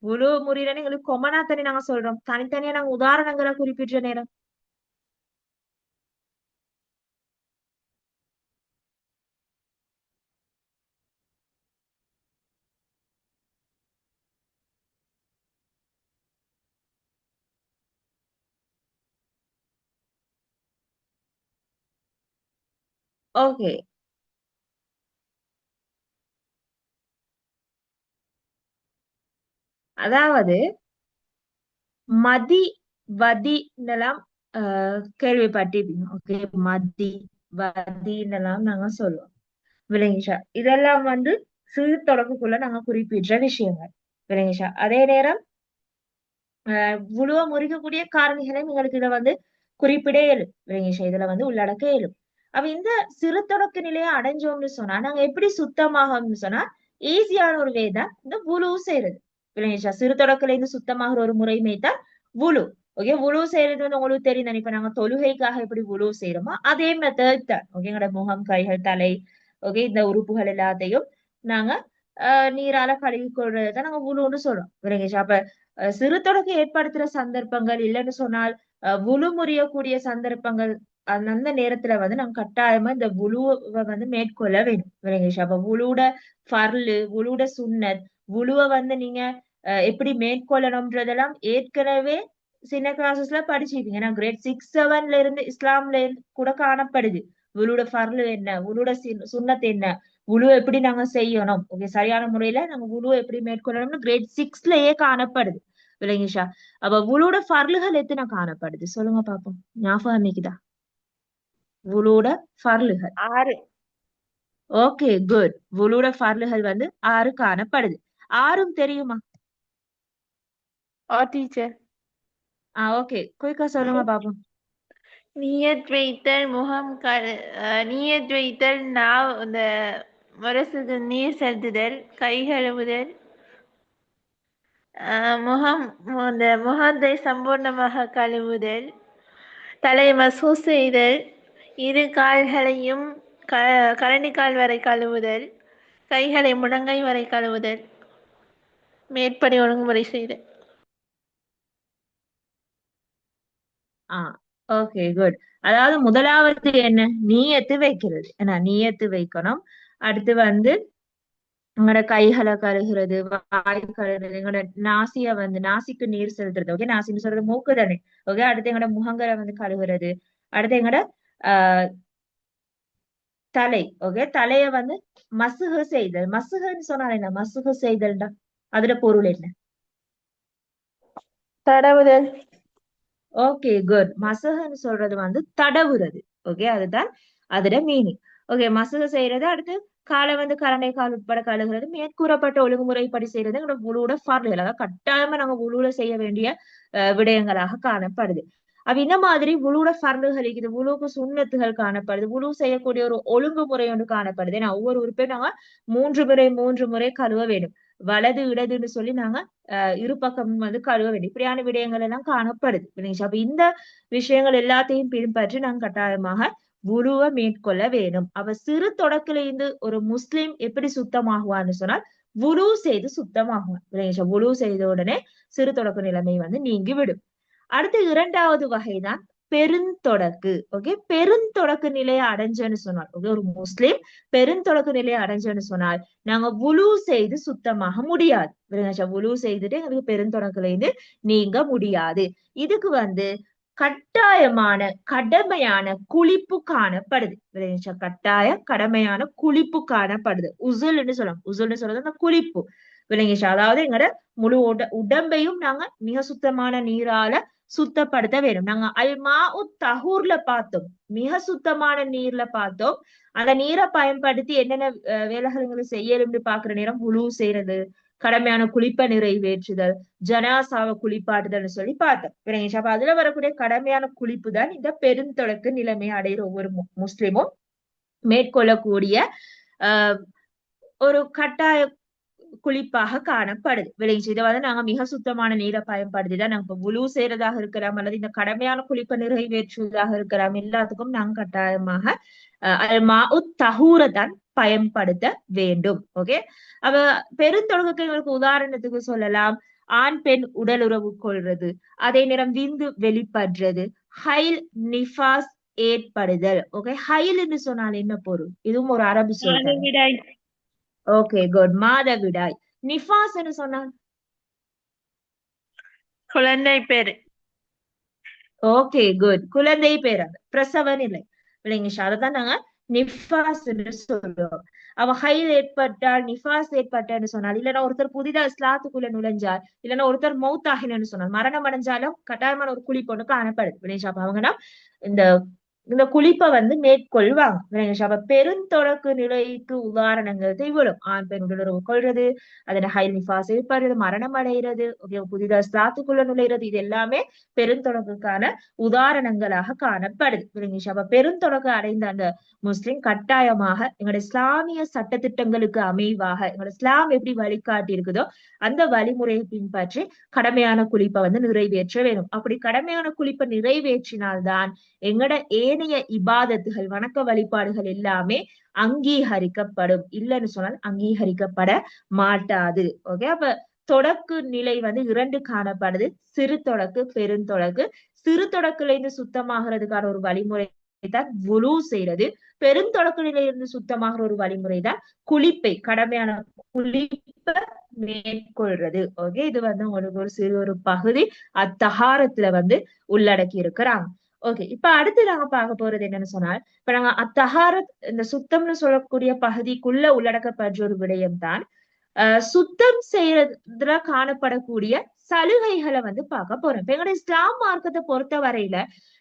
முழு முறியலன்னு எங்களுக்கு கொமனா தனி நாங்க சொல்றோம், தனித்தனியா நாங்க உதாரணங்களை குறிப்பிட்ட நேரம். ஓகே, அதாவது மதி வதி எல்லாம் கேள்விப்பட்டிருப்பீங்க. ஓகே, மதி வதின்னெல்லாம் நாங்க சொல்லுவோம். விளங்கிச்சா? இதெல்லாம் வந்து சிறு தொடக்குக்குள்ள நாங்க குறிப்பிட்ட விஷயங்கள். விளங்கிச்சா? அதே நேரம் உழுவ முறிக்கக்கூடிய காரணிகளையும் எங்களுக்கு இதை வந்து குறிப்பிட இயலும். விளங்கிச்சா? இதுல வந்து உள்ளடக்க இயலும். அப்ப இந்த சிறு தொடக்க நிலையை அடைஞ்சோம்னு சொன்னா நாங்க எப்படி சுத்தமாகணும்னு சொன்னா ஈஸியான ஒரு வே தான் இந்த வுலு செய்யறது. விளங்கிச்சா? சிறு தொடக்கல இருந்து சுத்தமாகிற ஒரு முறைமை தான் வுலு. ஓகே, வுலு செய்யறது வந்து உங்களுக்கு தெரியும் தானே. இப்ப நாங்க தொழுகைக்காக எப்படி வுலு செய்யறோமோ அதே மெத்தட் தான். ஓகே, எங்களோட முகம், கைகள், தலை, ஓகே, இந்த உறுப்புகள் எல்லாத்தையும் நாங்க நீரால கழுவி கொள்றதுதான் நாங்க வுலுன்னு சொல்றோம். விளங்கிச்சா? அப்ப சிறு தொடக்கம் ஏற்படுத்துற சந்தர்ப்பங்கள் இல்லைன்னு சொன்னால் வுலு முறியக்கூடிய சந்தர்ப்பங்கள் அந்த நேரத்துல வந்து நாங்க கட்டாயமா இந்த வுலுவை வந்து மேற்கொள்ள வேணும். விளங்கிச்சா? அப்ப வுலுட ஃபர்லு, வுலுட சுன்னத், வுலுவை வந்து நீங்க எப்படி மேற்கொள்ளணும்ன்றதெல்லாம் ஏற்கனவே சின்ன கிளாஸஸ்ல படிச்சிருக்கீங்க. ஏன்னா கிரேட் 6, 7ல இருந்து இஸ்லாம்ல இருந்து கூட காணப்படுது. வுலுட ஃபர்லு என்ன, வுலுட சுன்னத் என்ன, வுலு எப்படி நாங்க செய்யணும், ஓகே, சரியான முறையில நாங்க வுலு எப்படி மேற்கொள்ளணும்னு கிரேட் 6லயே காணப்படுது. விளங்கிஷா? அப்ப வுலுட ஃபர்லுகள் எத்தனை காணப்படுது சொல்லுங்க பாப்போம். ஞாபகம் இருக்குதா? வுலுட ஃபர்லுகள். 6. Okay, good. வுலுட ஃபர்லுகள் வந்து 6 காணப்படுது. 6ம் தெரியுமா? டீச்சர். ஓகே, குயிக்கா சொல்லுங்க பாப்போம். நியத் வைத்தல், முகம் நியத் வைத்தல், நாவ் இந்த முரசுக்கு நீர் செலுத்துதல், கை கழுவுதல், முகம் இந்த முகத்தை சம்பூர்ணமாக கழுவுதல், தலை மசூ செய்தல், இரு கால்களையும் கரண்டிக்கால் வரை கழுவுதல், கைகளை முழங்கை வரை கழுவுதல், மேற்படி ஒழுங்குமுறை செய்தல். Okay, good. அதாவது முதலாவது என்ன, நீயத்து வைக்கிறது. ஏன்னா நீயத்து வைக்கணும். அடுத்து வந்து உங்களோட கைகளை கழுகுறது, வாய் கழுகுறது, எங்களோட நாசிய வந்து நாசிக்கு நீர் செலுத்துறது. ஓகே, நாசின்னு சொல்றது மூக்கு தானே. ஓகே, அடுத்து எங்களோட முகங்களை வந்து கழுகுறது. அடுத்து எங்களோட ஆஹ் தலை. ஓகே, தலைய வந்து மசுகு செய்தல். மசுகுன்னு சொன்னால் என்ன, மசுகு செய்தல்டா அதோட பொருள் என்ன? தடவுதல். Okay, good. மசகுன்னு சொல்றது வந்து தடவுறது. ஓகே, அதுதான் அதோட மீனிங். ஓகே, மசகு செய்யறது. அடுத்து காலை வந்து கரண்டை கால் உட்பட கழுகுறது. மேற்கூறப்பட்ட ஒழுங்குமுறைப்படி செய்யறது எங்களோட உழுவோட ஃபார்முலா. அதாவது கட்டாயமா நாங்க உழுவுல செய்ய வேண்டிய விடயங்களாக காணப்படுது. அப்ப இந்த மாதிரி உழுவுட ஃபர்லுகள் இருக்குது, உழுவுக்கு சுண்ணத்துகள் காணப்படுது, உழுவு செய்யக்கூடிய ஒரு ஒழுங்குமுறை ஒன்று காணப்படுது. ஏன்னா ஒவ்வொரு உறுப்பையும் நாங்க 3 முறை கழுவ வேண்டும். வலது இடதுன்னு சொல்லி நாங்க இரு பக்கமும் வந்து கழுவ வேண்டும். இப்படியான விடயங்கள் எல்லாம் காணப்படுது. அப்ப இந்த விஷயங்கள் எல்லாத்தையும் பின்பற்றி நாங்க கட்டாயமாக வுலுவை மேற்கொள்ள வேணும். அப்ப சிறு தொடக்கில இருந்து ஒரு முஸ்லிம் எப்படி சுத்தமாகுவான்னு சொன்னால் வுலு செய்து சுத்தமாகுவான். வுலு செய்த உடனே சிறு தொடக்க நிலைமை வந்து நீங்கி விடும். அடுத்து 2வது வகைதான் பெருந்தொடக்கு. ஓகே, பெருந்தொடக்கு நிலையை அடைஞ்சேன்னு சொன்னால், ஓகே, ஒரு முஸ்லிம் பெருந்தொடக்கு நிலையை அடைஞ்சேன்னு சொன்னால் நாங்க வுலு செய்து சுத்தமாக முடியாது. வுலு செய்துட்டு எங்களுக்கு பெருந்தொடக்குல இருந்து நீங்க முடியாது. இதுக்கு வந்து கட்டாயமான கடமையான குளிப்பு காணப்படுது. கட்டாய கடமையான குளிப்பு காணப்படுது. உசுல்னு சொல்லலாம். உசுல்னு சொல்றது அந்த குளிப்பு. விளங்கிச்சா? அதாவது எங்கட முழு உடம்பையும் நாங்க மிக சுத்தமான நீரால சுத்தப்படுத்த வேணும். நாங்க அல்மா தஹூர்ல பார்த்தோம், மிக சுத்தமான நீர்ல பார்த்தோம். அந்த நீரை பயன்படுத்தி என்னென்ன வேலைகளை செய்யலும்னு பாக்குற நேரம் உழு செய்யறது, கடமையான குளிப்ப நிறைவேற்றுதல், ஜனாசாவை குளிப்பாட்டுதல்னு சொல்லி பார்த்தோம். விளங்கிச்சா? அப்ப அதுல வரக்கூடிய கடமையான குளிப்பு தான் இந்த பெருந்தொடக்கு நிலைமையை அடைகிற ஒவ்வொரு முஸ்லிமும் மேற்கொள்ளக்கூடிய ஆஹ் ஒரு கட்டாய குளிப்பாக காணப்படுது. விளைஞ்சு இதை வந்து நாங்க மிக சுத்தமான நீரை பயன்படுத்திதான் நாங்க இப்ப உழு செய்யறதாக இருக்கலாம், அல்லது இந்த கடமையான குளிப்பை நிறைவேற்றுவதாக இருக்கலாம், எல்லாத்துக்கும் நாங்க கட்டாயமாக தஹூரை தான் பயன்படுத்த வேண்டும். ஓகே, அப்ப பெருந்தொழுகுக்கு எங்களுக்கு உதாரணத்துக்கு சொல்லலாம், ஆண் பெண் உடல் உறவு கொள்றது, அதே நேரம் விந்து வெளிப்படுறது, ஹைல் நிஃபாஸ் ஏற்படுதல். ஓகே, ஹைல் என்று சொன்னால் என்ன பொருள்? இதுவும் ஒரு அரபு சொல் தானே. மாதவிடாய். Okay, good. மாதவிடாய். நிஃபாஸ் என்று சொன்னால் குழந்தை பேரு. Okay, good. குழந்தை பேராது, பிரசவ நிலை. இல்லைங்க, அதைத்தான் நாங்க நிஃபாஸ் என்று சொல்றோம். அவ ஹைல் ஏற்பட்டால், நிஃபாஸ் ஏற்பட்டான்னு சொன்னால், இல்லைன்னா ஒருத்தர் புதிதா இஸ்லாத்துக்குள்ள நுழைஞ்சார், இல்லைன்னா ஒருத்தர் மௌத்தாகினு சொன்னார், மரணம் அடைஞ்சாலும் கட்டாயமான ஒரு குளிப்பு ஒண்ணு காணப்படுது. விளையாட்டு அப்ப அவங்கன்னா இந்த இந்த குளிப்பை வந்து மேற்கொள்வாங்க. விளங்குச்சா? அப்ப பெருந்தொடக்கு நிலைக்கு உதாரணங்கள் இவ்வளவு: ஆண் பெண் உடலுறவு கொள்றது, அதனை ஹைல் நிஃபாஸ் ஏற்படுறது, மரணம் அடைகிறது, புதிதா இஸ்லாத்துக்குள்ள நுழைறது, இது எல்லாமே பெருந்தொடக்குக்கான உதாரணங்களாக காணப்படுது. விளங்குச்சா? அப்ப பெருந்தொடக்கு அடைந்த அந்த முஸ்லிம் கட்டாயமாக எங்களோட இஸ்லாமிய சட்டத்திட்டங்களுக்கு அமைவாக எங்களோட இஸ்லாம் எப்படி வழிகாட்டி இருக்குதோ அந்த வழிமுறையை பின்பற்றி கடமையான குளிப்பை வந்து நிறைவேற்ற வேணும். அப்படி கடமையான குளிப்பை நிறைவேற்றினால்தான் எங்கட ஏனைய இபாதத்துகள், வணக்க வழிபாடுகள் எல்லாமே அங்கீகரிக்கப்படும். இல்லைன்னு சொன்னால் அங்கீகரிக்கப்பட மாட்டாது. ஓகே, அப்ப தொடக்கு நிலை வந்து 2 காணப்படுது: சிறு தொடக்கு, பெருந்தொடக்கு. சிறு தொடக்குல இருந்து சுத்தமாகிறதுக்கான ஒரு வழிமுறை தான் வுலு செய்யறது. பெருந்தொடக்கு நிலையிலிருந்து சுத்தமாகிற ஒரு வழிமுறை தான் குளிப்பை, கடமையான குளிப்பை மேற்கொள்றது. ஓகே, இது வந்து உங்களுக்கு ஒரு சிறு ஒரு பகுதி அத்தஹாரத்துல வந்து உள்ளடக்கி இருக்கிறாங்க. ஓகே, இப்ப அடுத்து நாங்க பார்க்க போறது என்னன்னு சொன்னால், இப்ப நாங்க அத்தஹாரத், இந்த சுத்தம்னு சொல்லக்கூடிய பகுதிக்குள்ள உள்ளடக்கப்படுற ஒரு விடயம் தான் சுத்தம் செய்யறதுல காணப்படக்கூடிய சலுகைகளை வந்து பார்க்க போறோம். இப்ப எங்களோட இஸ்லாம் மார்க்கத்தை பொறுத்த வரையில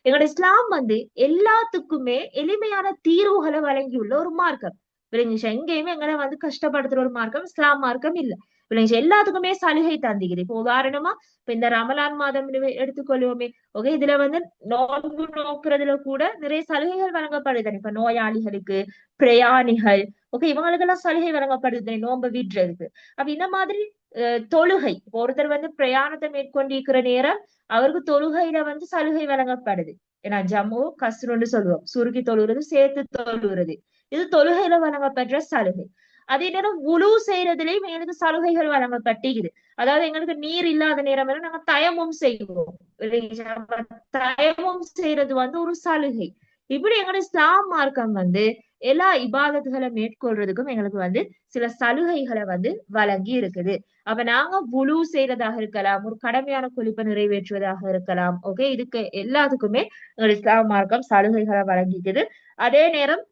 எங்களோட இஸ்லாம் வந்து எல்லாத்துக்குமே எளிமையான தீர்வுகளை வழங்கியுள்ள ஒரு மார்க்கம். விளங்குச்சா? எங்கேயுமே எங்களை வந்து கஷ்டப்படுத்துற ஒரு மார்க்கம் இஸ்லாம் மார்க்கம் இல்ல. விளங்குச்சா? எல்லாத்துக்குமே சலுகை தந்திக்குது. இப்ப உதாரணமா இப்ப இந்த ரமலான் மாதம் எடுத்துக்கொள்வோமே. ஓகே, இதுல வந்து நோன்பு நோக்குறதுல கூட நிறைய சலுகைகள் வழங்கப்படுது. இப்ப நோயாளிகளுக்கு, பிரயாணிகள், ஓகே, இவங்களுக்கு எல்லாம் சலுகை வழங்கப்படுது நோன்பு விடுறதுக்கு. அப்ப இந்த மாதிரி தொழுகை, ஒருத்தர் வந்து பிரயாணத்தை மேற்கொண்டிருக்கிற நேரம் அவருக்கு தொழுகையில வந்து சலுகை வழங்கப்படுது. ஏன்னா ஜம்மு கஸ்ருன்னு சொல்லுவோம், சுருக்கி தொழுகிறது, சேர்த்து தொழுகிறது, இது தொழுகையில வழங்கப்படுற சலுகை. அதே நேரம் உழு செய்யறதுலயும் எங்களுக்கு சலுகைகள் வழங்கப்பட்டிருக்குது. அதாவது எங்களுக்கு நீர் இல்லாத நேரம் நாங்க தயமும் செய்வோம். தயமும் செய்யறது வந்து ஒரு சலுகை. இப்படி எங்களோட இஸ்லாம் மார்க்கம் வந்து எல்லா இபாதத்துகளை மேற்கொள்றதுக்கும் எங்களுக்கு வந்து சில சலுகைகளை வந்து வழங்கி இருக்குது. அப்ப நாங்க வுலு செய்யறதாக இருக்கலாம், ஒரு கடமையான குளிப்பை நிறைவேற்றுவதாக இருக்கலாம். ஓகே, இதுக்கு எல்லாத்துக்குமே எங்களோட இஸ்லாம் மார்க்கம் சலுகைகளை வழங்கிக்குது. அதே நேரம்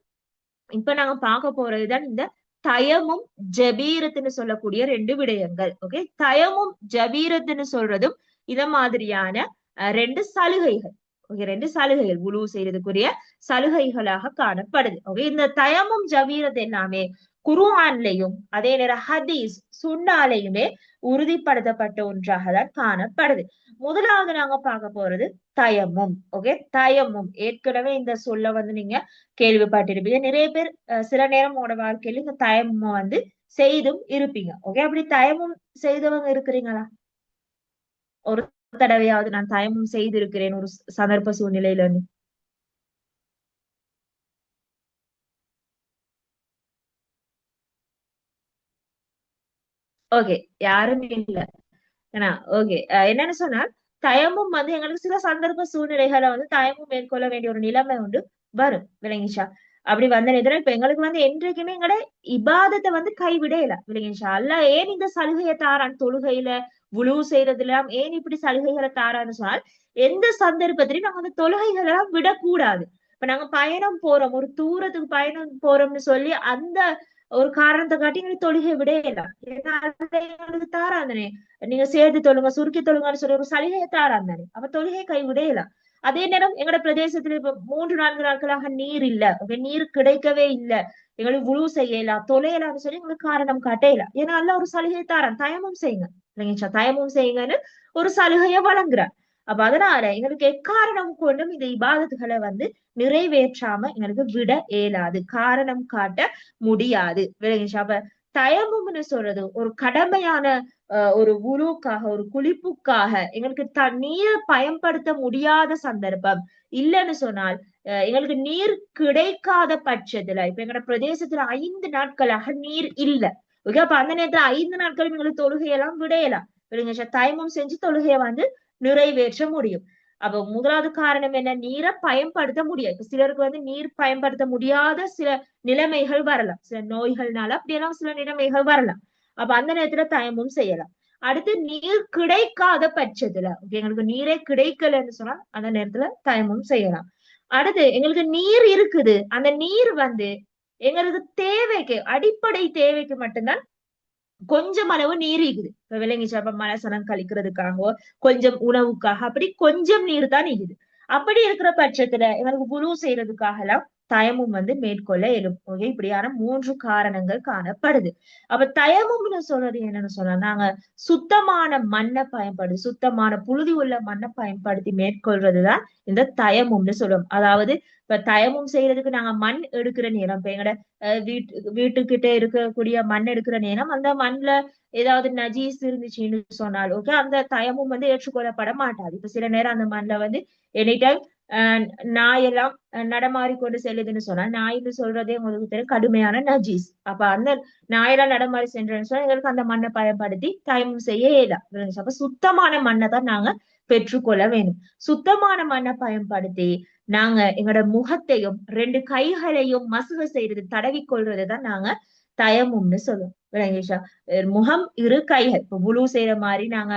இப்ப நாங்க பார்க்க போறதுதான் இந்த தயமும் ஜபீரத்துன்னு சொல்லக்கூடிய 2 விடயங்கள். ஓகே, தயமும் ஜபீரத்துன்னு சொல்றதும் இத மாதிரியான 2 சலுகைகள். ஓகே, 2 சலுகைகள் உழு செய்யறதுக்குரிய சலுகைகளாக காணப்படுது. ஓகே, இந்த தயமும் ஜபீரத் எல்லாமே குர்ஆன்லயும் அதே நேரம் ஹதீஸ் சுன்னாலையுமே உறுதிப்படுத்தப்பட்ட ஒன்றாக தான் காணப்படுது. முதலாவது நாங்க பார்க்க போறது தயமும். ஓகே, தயமும் ஏற்கனவே இந்த சொல்ல வந்து நீங்க கேள்விப்பட்டிருப்பீங்க. நிறைய பேர் சில நேரம் உங்களோட வாழ்க்கையில இந்த தயமும் வந்து செய்தும் இருப்பீங்க. ஓகே, அப்படி தயமும் செய்தவங்க இருக்கிறீங்களா? ஒரு தடவையாவது நான் தயமும் செய்திருக்கிறேன் ஒரு சந்தர்ப்ப சூழ்நிலையில இருந்து. ஓகே, யாரும் இல்ல. ஏன்னா ஓகே, என்னன்னு சொன்னால் தயமும் வந்து எங்களுக்கு சில சந்தர்ப்ப சூழ்நிலைகளை வந்து தயமும் மேற்கொள்ள வேண்டிய ஒரு நிலைமை உண்டு, வரும். விளங்கிச்சா? அப்படி வந்த நேரம் இப்ப எங்களுக்கு வந்து என்றைக்குமே எங்கட இபாதத்தை வந்து கைவிடல. விளங்கிச்சா? அல்ல ஏன் இந்த சலுகையை தாரான் தொழுகையில வுலு செய்யறதுல ஏன் இப்படி சலுகைகளை தாரான்னு சொன்னால், எந்த சந்தர்ப்பத்திலையும் நாங்க அந்த தொழுகைகளை எல்லாம் விடக்கூடாது. இப்ப நாங்க பயணம் போறோம், ஒரு தூரத்துக்கு பயணம் போறோம்னு சொல்லி அந்த ஒரு காரணத்தை காட்டி எங்களுக்கு தொழுகை விடையலாம். ஏன்னா அது எங்களுக்கு தாராந்தனே. நீங்க சேர்த்து தொழுங்க சுருக்கி தொழுங்கன்னு சொல்லி ஒரு சலுகையை தாராந்தானே. அப்ப தொழுகை கை விடையலாம். அதே நேரம் எங்கட பிரதேசத்துல இப்ப 3 4 நாட்களாக நீர் இல்ல. ஓகே, நீர் கிடைக்கவே இல்ல. எங்களுக்கு வுழு செய்யலாம் தொலையலாம்னு சொல்லி எங்களுக்கு காரணம் காட்டலாம். ஏன்னா அல்ல ஒரு சலுகையை தாரான், தயமும் செய்யுங்க இல்லைங்க, தயமும் செய்யுங்கன்னு ஒரு சலுகையை வழங்குறார். அப்ப அதனால எங்களுக்கு எக்காரணம் கொண்டும் இந்த இபாதத்துகளை வந்து நிறைவேற்றாம எங்களுக்கு விட இயலாது, காரணம் காட்ட முடியாது விளங்கிச்சா. அப்ப தயமும்னு சொல்றது ஒரு கடமையான ஒரு உருவுக்காக ஒரு குளிப்புக்காக எங்களுக்கு நீரை பயன்படுத்த முடியாத சந்தர்ப்பம் இல்லைன்னு சொன்னால், எங்களுக்கு நீர் கிடைக்காத பட்சத்துல இப்ப எங்களோட பிரதேசத்துல 5 நாட்களாக நீர் இல்ல. ஓகே, அப்ப அந்த நேரத்துல 5 நாட்களும் எங்களுக்கு தொழுகையெல்லாம் விடையலாம் விளங்குச்சா. தயமும் செஞ்சு தொழுகையை வந்து நிறைவேற்ற முடியும். அப்ப முதலாவது காரணம் என்ன, நீரை பயன்படுத்த முடியாது. இப்ப சிலருக்கு வந்து நீர் பயன்படுத்த முடியாத சில நிலைமைகள் வரலாம், சில நோய்கள்னால அப்படியெல்லாம் சில நிலைமைகள் வரலாம். அப்ப அந்த நேரத்துல தயமும் செய்யலாம். அடுத்து நீர் கிடைக்காத பட்சத்துல, ஓகே, எங்களுக்கு நீரே கிடைக்கலன்னு சொன்னா அந்த நேரத்துல தயமும் செய்யலாம். அடுத்து எங்களுக்கு நீர் இருக்குது, அந்த நீர் வந்து எங்களுக்கு தேவைக்கு அடிப்படை தேவைக்கு மட்டும்தான் கொஞ்சம் அளவு நீர் இருக்குது. இப்ப விலங்கிச்சு அப்ப மலசனம் கழிக்கிறதுக்காகவோ கொஞ்சம் உணவுக்காக அப்படி கொஞ்சம் நீர் தான் இருக்குது. அப்படி இருக்கிற பட்சத்துல எங்களுக்கு குழு செய்யறதுக்காக எல்லாம் தயமும் வந்து மேற்கொள்ள இயலும். ஓகே, இப்படியான 3 காரணங்கள் காணப்படுது. அப்ப தயமும்னு சொல்றது என்னன்னு சொன்னா, நாங்க சுத்தமான மண்ணை பயன்படுத்தி சுத்தமான புழுதி உள்ள மண்ணை பயன்படுத்தி மேற்கொள்றதுதான் இந்த தயமும்னு சொல்லுவோம். அதாவது இப்ப தயமும் செய்யறதுக்கு நாங்க மண் எடுக்கிற நேரம், இப்ப எங்கட வீட்டுக்கிட்ட இருக்கக்கூடிய மண் எடுக்கிற நேரம் அந்த மண்ல ஏதாவது நஜீஸ் இருந்துச்சுன்னு சொன்னால், ஓகே, அந்த தயமும் வந்து ஏற்றுக்கொள்ளப்பட மாட்டாது. இப்ப சில நேரம் அந்த மண்ல வந்து எனி டைம் நாயெல்லாம் நடமாறி கொண்டு செல்லுதுன்னு சொன்னா, நாய்ன்னு சொல்றதே உங்களுக்கு தெரியும் கடுமையான நஜீஸ். அப்ப அந்த நாயெல்லாம் நடமாறி சென்றேன்னு சொன்னா எங்களுக்கு அந்த மண்ணை பயன்படுத்தி தயமும் செய்ய இயலாது. அப்ப சுத்தமான மண்ணை தான் நாங்க பெற்றுக்கொள்ள வேணும். சுத்தமான மண்ணை பயன்படுத்தி நாங்க எங்களோட முகத்தையும் 2 கைகளையும் மசுக செய்யறது தடவி கொள்றதுதான் நாங்க தயமும்னு சொல்லுவோம் விளங்கிஷா. முகம் 2 கைகள் இப்ப முழு செய்யற மாதிரி நாங்க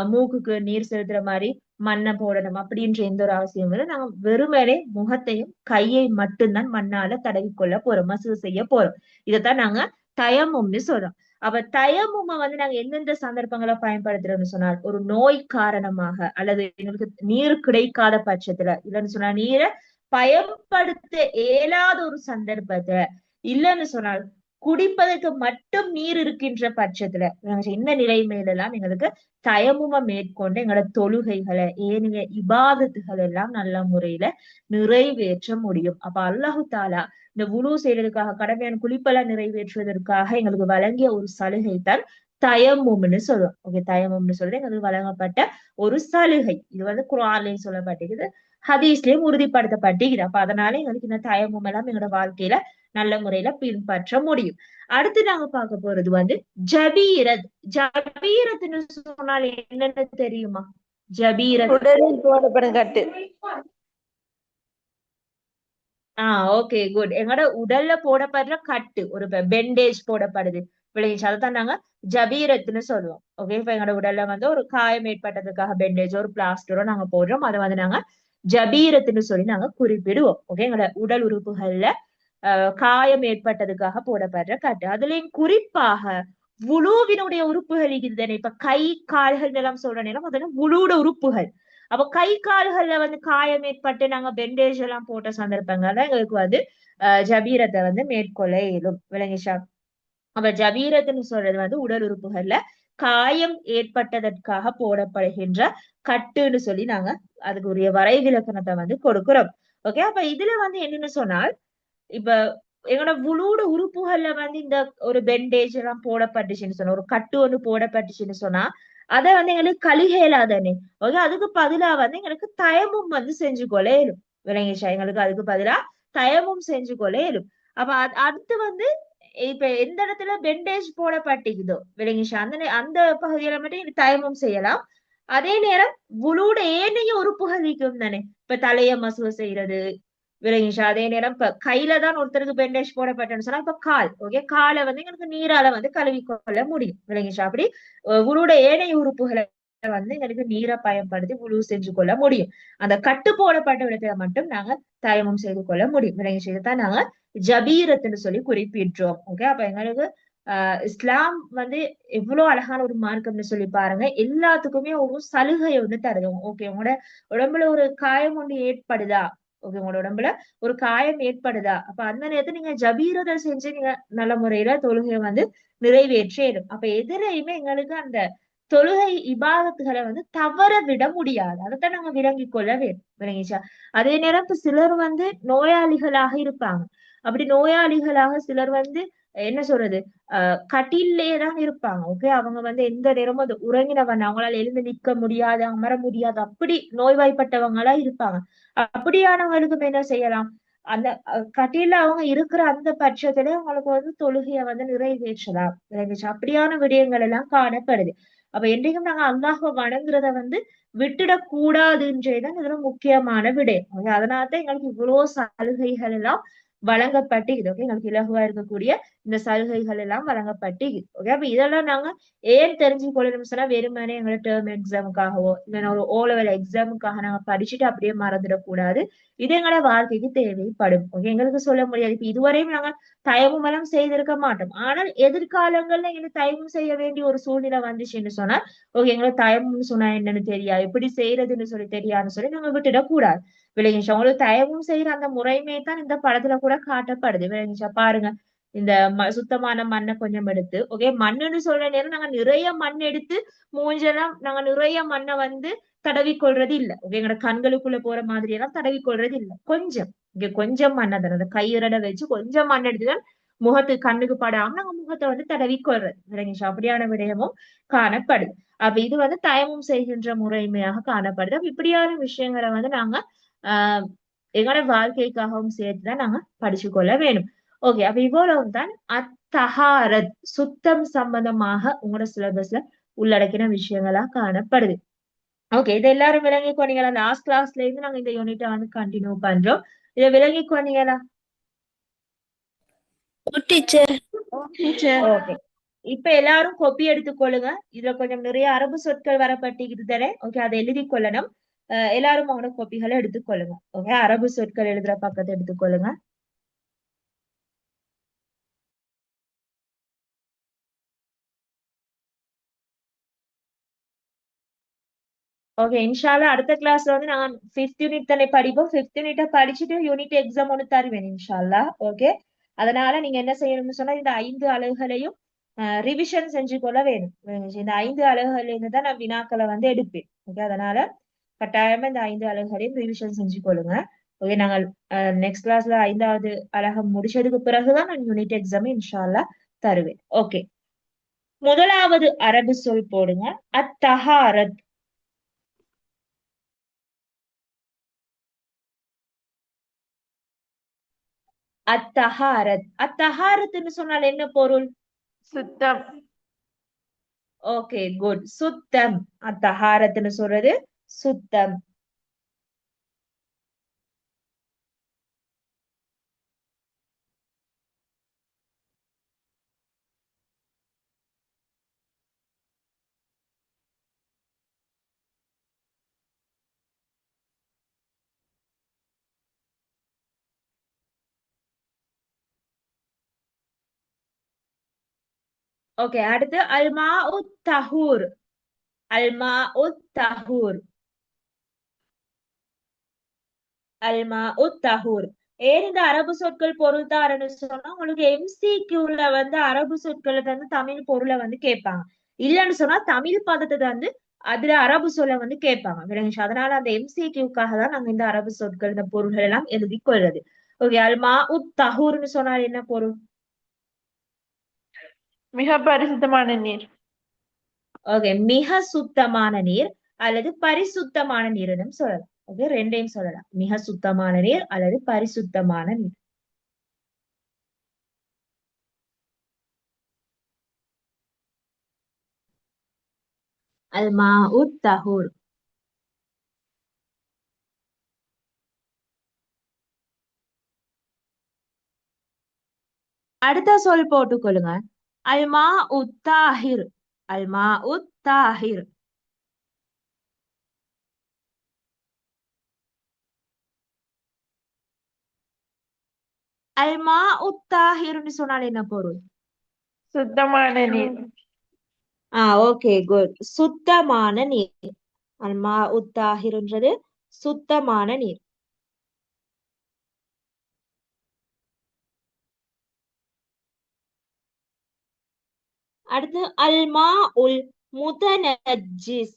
மூக்குக்கு நீர் செலுத்துற மாதிரி மண்ணை போடணும் அப்படின்ற எந்த ஒரு அவசியமும் இல்லை. நாங்க வெறுமனே முகத்தையும் கையை மட்டும்தான் மண்ணால தடவி கொள்ள போறோம், மசுகு செய்ய போறோம். இதைத்தான் நாங்க தயமும்னு சொல்றோம். அப்ப தயமும வந்து நாங்க எந்தெந்த சந்தர்ப்பங்களை பயன்படுத்துறோம்னு சொன்னால், ஒரு நோய் காரணமாக அல்லது எங்களுக்கு நீர் கிடைக்காத பட்சத்துல, இல்லைன்னு சொன்னா நீரை பயன்படுத்த இயலாத ஒரு சந்தர்ப்பத்துல, இல்லைன்னு சொன்னால் குடிப்பதற்கு மட்டும் நீர் இருக்கின்ற பட்சத்துல, இந்த நிலைமையில எல்லாம் எங்களுக்கு தயமும மேற்கொண்டு எங்களோட தொழுகைகளை ஏனைய இபாதத்துகள் எல்லாம் நல்ல முறையில நிறைவேற்ற முடியும். அப்ப அல்லாஹு தாலா இந்த வுலு செய்யறதுக்காக கடமையான குளிப்பெல்லாம் நிறைவேற்றுவதற்காக எங்களுக்கு வழங்கிய ஒரு சலுகை தான் தயமும்னு சொல்லுவோம். ஓகே, தயமும்னு சொல்றது எங்களுக்கு வழங்கப்பட்ட ஒரு சலுகை. இது வந்து குர்ஆன்லயும் சொல்லப்பட்டிருக்குது, ஹதீஸ்லயும் உறுதிப்படுத்தப்பட்டிருக்குது. அப்ப அதனால எங்களுக்கு இந்த தயமும் எல்லாம் எங்களோட வாழ்க்கையில நல்ல முறையில பின்பற்ற முடியும். அடுத்து நாங்க பார்க்க போறது வந்து ஜபீரத். ஜபீரத்னு சொன்னால் என்னன்னு தெரியுமா? ஜபீரத். உடலில் போடப்படும் கட்டு. Okay, good. எங்களோட உடல்ல போடப்படுற கட்டு, ஒரு பெண்டேஜ் போடப்படுது விளையாச்சு, அதைத்தான் நாங்க ஜபீரத்னு சொல்லுவோம். ஓகே, இப்ப எங்களோட உடல்ல வந்து ஒரு காயம் ஏற்பட்டதுக்காக பெண்டேஜோ ஒரு பிளாஸ்டரோ நாங்க போடுறோம், அதை வந்து நாங்க ஜபீரத்னு சொல்லி நாங்க குறிப்பிடுவோம். ஓகே, எங்களோட உடல் உறுப்புகள்ல காயம் ஏற்பட்டதுக்காக போடப்படுற கட்டு. அதுலயும் குறிப்பாக வுழுவினுடைய உறுப்புகள் இருக்குதுதானே, இப்ப கை கால்கள் எல்லாம் சொல்ற நேரம் அதெல்லாம் வுழுவோட உறுப்புகள். அப்ப கை கால்கள்ல வந்து காயம் ஏற்பட்டு நாங்க பெண்டேஜ் எல்லாம் போட்ட சந்தர்ப்பங்கள்ல எங்களுக்கு வந்து ஜபீரத்தை வந்து மேற்கொள்ள இயலும் விளங்கிஷா. அப்ப ஜபீரத்துன்னு சொல்றது வந்து உடல் உறுப்புகள்ல காயம் ஏற்பட்டதற்காக போடப்படுகின்ற கட்டுன்னு சொல்லி நாங்க அதுக்கு உரிய வரைவிலக்கணத்தை வந்து கொடுக்கிறோம். ஓகே, அப்ப இதுல வந்து என்னன்னு சொன்னால், இப்ப எங்களோட வுழுவோட உறுப்புகள்ல வந்து இந்த ஒரு பெண்டேஜ் எல்லாம் போடப்பட்டுச்சுன்னு சொன்னா, ஒரு கட்டு ஒண்ணு போடப்பட்டுச்சுன்னு சொன்னா, அதை வந்து எங்களுக்கு கழுகேலாதானே. ஓகே, அதுக்கு பதிலா வந்து எங்களுக்கு தயமும் வந்து செஞ்சு கொள்ள இயலும் விளங்கிச்சா. எங்களுக்கு அதுக்கு பதிலா தயமும் செஞ்சு கொள்ள இயலும். அப்ப அடுத்து வந்து இப்ப எந்த இடத்துல பெண்டேஜ் போடப்பட்டிக்குதோ விளங்கிச்சா, அந்த பகுதியில மட்டும் தயமும் செய்யலாம். அதே நேரம் வுழுவோட ஏனைய உறுப்புகள் இருக்கும் தானே, இப்ப தலைய மசுவ செய்யறது விளங்கிச்சா. அதே நேரம் இப்ப கையில தான் ஒருத்தருக்கு பெண்டேஜ் போடப்பட்டேன்னு சொன்னா, இப்ப கால், ஓகே, காலை வந்து எங்களுக்கு நீரால வந்து கழுவி கொள்ள முடியும் விளங்கிச்சா. அப்படி உங்களோட ஏனைய உறுப்புகளை வந்து எங்களுக்கு நீரை பயன்படுத்தி உழு செஞ்சு கொள்ள முடியும். அந்த கட்டு போடப்பட்ட இடத்துல மட்டும் நாங்க தயமம் செய்து கொள்ள முடியும். விளங்கி செய்துதான் நாங்க ஜபீரத்துன்னு சொல்லி குறிப்பிடுறோம். ஓகே, அப்ப எங்களுக்கு இஸ்லாம் வந்து எவ்வளவு அழகான ஒரு மார்க்கம்னு சொல்லி பாருங்க. எல்லாத்துக்குமே ஒரு சலுகையை வந்து தருது. ஓகே, உங்களோட உடம்புல ஒரு காயம் ஒண்ணு ஏற்படுதா, ஓகே, உங்களோட உடம்புல ஒரு காயம் ஏற்படுதா, அப்ப அந்த நேரத்துல நீங்க ஜபீரதை செஞ்சு நீங்க நல்ல முறையில தொழுகையை வந்து நிறைவேற்றிடும். அப்ப எதிரையுமே எங்களுக்கு அந்த தொழுகை இபாதத்துகளை வந்து தவற விட முடியாது. அதைத்தான் நாங்க விளங்கிக் கொள்ள வேண்டும். விளங்கிச்சா? அதே நேரம் இப்ப சிலர் வந்து நோயாளிகளாக இருப்பாங்க. அப்படி நோயாளிகளாக சிலர் வந்து என்ன சொல்றது, கட்டிலே தான் இருப்பாங்க. ஓகே, அவங்க வந்து எந்த நேரமும் அது உறங்கினவன், அவங்களால எழுந்து நிக்க முடியாது, அமர முடியாது, அப்படி நோய்வாய்ப்பட்டவங்களா இருப்பாங்க. அப்படியானவங்களுக்கும் என்ன செய்யலாம், அந்த கட்டில அவங்க இருக்கிற அந்த பட்சத்துல அவங்களுக்கு வந்து தொழுகையை வந்து நிறைவேற்றலாம். விளங்குச்சா? அப்படியான விடயங்கள் எல்லாம் காணப்படுது. அப்ப என்றைக்கும் நாங்க அல்லாஹ்வை வணங்குறத வந்து விட்டுடக் கூடாதுன்றதுதான் இதுல முக்கியமான விடயம். அதனாலதான் எங்களுக்கு இவ்வளவு சலுகைகள் எல்லாம் வழங்கப்பட்டு இது. ஓகே, எங்களுக்கு இலகுவா இருக்கக்கூடிய இந்த சலுகைகள் எல்லாம் வழங்கப்பட்டு ஓகே. அப்ப இதெல்லாம் நாங்க ஏன் தெரிஞ்சு கொள்ளணும் சொன்னா, வெறுமனே எங்களை டேர்ம் எக்ஸாமுக்காகவோ இல்லைன்னா ஒரு ஓ லெவல் எக்ஸாமுக்காக நாங்க படிச்சுட்டு அப்படியே மறந்துடக்கூடாது. இது எங்களோட வாழ்க்கைக்கு தேவைப்படும். ஓகே, எங்களுக்கு சொல்ல முடியாது. இப்ப இதுவரையும் நாங்க தயவும் எல்லாம் செய்திருக்க மாட்டோம். ஆனால் எதிர்காலங்கள்ல எங்களுக்கு தயவும் செய்ய வேண்டிய ஒரு சூழ்நிலை வந்துச்சுன்னு சொன்னா, ஓகே, எங்களுக்கு தயவுன்னு சொன்னா என்னன்னு தெரியாது, எப்படி செய்யறதுன்னு சொல்லி தெரியாதுன்னு சொல்லி நாங்க விட்டுடக்கூடாது. விளங்கிச்சா? உங்களுக்கு தயவும் செய்யற அந்த முறைமே தான் இந்த படத்துல கூட காட்டப்படுது. விளங்கிச்சா? பாருங்க, இந்த சுத்தமான மண்ணை கொஞ்சம் எடுத்து, ஓகே, மண்ணுன்னு சொல்ற நேரம் நாங்க நிறைய மண் எடுத்து மூஞ்செல்லாம் நாங்க நிறைய மண்ணை வந்து தடவி கொள்றது இல்ல. ஓகே, எங்களோட கண்களுக்குள்ள போற மாதிரி எல்லாம் தடவி கொள்றது இல்ல. கொஞ்சம் இங்க கொஞ்சம் மண்ணை தானே அந்த கையுறட வச்சு கொஞ்சம் மண் எடுத்துதான் முகத்துக்கு கண்ணுக்கு படாம நாங்க முகத்தை வந்து தடவி கொள்றது. விளங்கிச்சா? அப்படியான விடயமும் காணப்படுது. அப்ப இது வந்து தயமும் செய்கின்ற முறைமையாக காணப்படுது. அப்ப இப்படியான விஷயங்களை வந்து நாங்க ஆஹ் எங்களோட வாழ்க்கைக்காகவும் சேர்த்துதான் நாங்க படிச்சு கொள்ள வேணும். ஓகே, அப்ப இவ்வளவுதான் அத்தஹாரத் சுத்தம் சம்பந்தமாக உங்களோட சிலபஸ்ல உள்ளடக்கின விஷயங்களா காணப்படுது. ஓகே, இதை எல்லாரும் விளங்கி கொண்டீங்களா? லாஸ்ட் கிளாஸ்ல இருந்து நாங்க இந்த யூனிட்டை வந்து கண்டினியூ பண்றோம். இதை விளங்கி கொண்டீங்களா? டீச்சர். டீச்சர். ஓகே, இப்ப எல்லாரும் கொப்பி எடுத்துக்கொள்ளுங்க. இதுல கொஞ்சம் நிறைய அரபு சொற்கள் வரப்பட்டிருக்கு தானே. ஓகே, அதை எழுதி கொள்ளணும். எல்லாரும் அவங்களோட கொப்பிகளை எடுத்துக்கொள்ளுங்க. ஓகே, அரபு சொற்கள் எழுதுற பக்கத்தை எடுத்துக்கொள்ளுங்க. ஓகே, இன்ஷால்லா அடுத்த கிளாஸ்ல வந்து நான் 5th யூனிட் தானே படிப்போம். 5th யூனிட்ட படிச்சுட்டு யூனிட் எக்ஸாம் ஒன்று தருவேன் இன்ஷால்லா. ஓகே, அதனால நீங்க என்ன செய்யணும்னு சொன்னா, இந்த 5 அலகுகளையும் ரிவிஷன் செஞ்சு கொள்ள வேணும். இந்த 5 அலகுகள்ல இருந்து தான் நான் வினாக்களை வந்து எடுப்பேன். ஓகே, அதனால கட்டாயமா இந்த 5 அலகுகளையும் ரிவிஷன் செஞ்சு கொள்ளுங்க. ஓகே, நாங்கள் நெக்ஸ்ட் கிளாஸ்ல 5வது அலகம் முடிச்சதுக்கு பிறகுதான் நான் யூனிட் எக்ஸாம் இன்ஷால்லா தருவேன். ஓகே, முதலாவது அரபு சொல் போடுங்க. அத்தஹாரத். அத்தஹாரத். அத்தஹாரத்ன்னு சொன்னால் என்ன பொருள்? சுத்தம். Okay, good. சுத்தம். அத்தஹாரத்ன்னு சொல்றது சுத்தம். ஓகே, அடுத்து அல்மா உத் தஹூர். அல்மா உத் தஹூர். அல்மா உத் தஹூர். ஏன் இந்த அரபு சொற்கள் பொருள் தாருன்னு சொன்னா, உங்களுக்கு எம்சிக்யூல வந்து அரபு சொற்களை வந்து தமிழ் பொருளை வந்து கேட்பாங்க. இல்லைன்னு சொன்னா தமிழ் பதத்தை வந்து அதுல அரபு சொல்ல வந்து கேட்பாங்க. விளங்குச்சு? அதனால அந்த எம்சிக்யூக்காக தான் நாங்க இந்த அரபு சொற்கள் இந்த பொருள்கள் எல்லாம் எழுதி கொள்றது. ஓகே, அல்மா உத் தஹூர்னு சொன்னால் என்ன பொருள்? மிக பரிசுத்தமான நீர். ஓகே, மிக சுத்தமான நீர் அல்லது பரிசுத்தமான நீர்னு சொல்லலாம். ஓகே, ரெண்டையும் சொல்லலாம். மிக சுத்தமான நீர் அல்லது பரிசுத்தமான நீர். அல்மா உத் தஹூர். அடுத்த சொல் போட்டுக்கொள்ளுங்க. அல்மா உத்தாஹிர். அல்மா உத்தாஹிர். அல்மா உத்தாஹிர்னு சொன்னால் என்ன பொருள்? சுத்தமான நீர். Okay good. சுத்தமான நீர். அல்மா உத்தாஹிர்ன்றது சுத்தமான நீர். அடுத்து அல்மா உல் முதனஜிஸ்.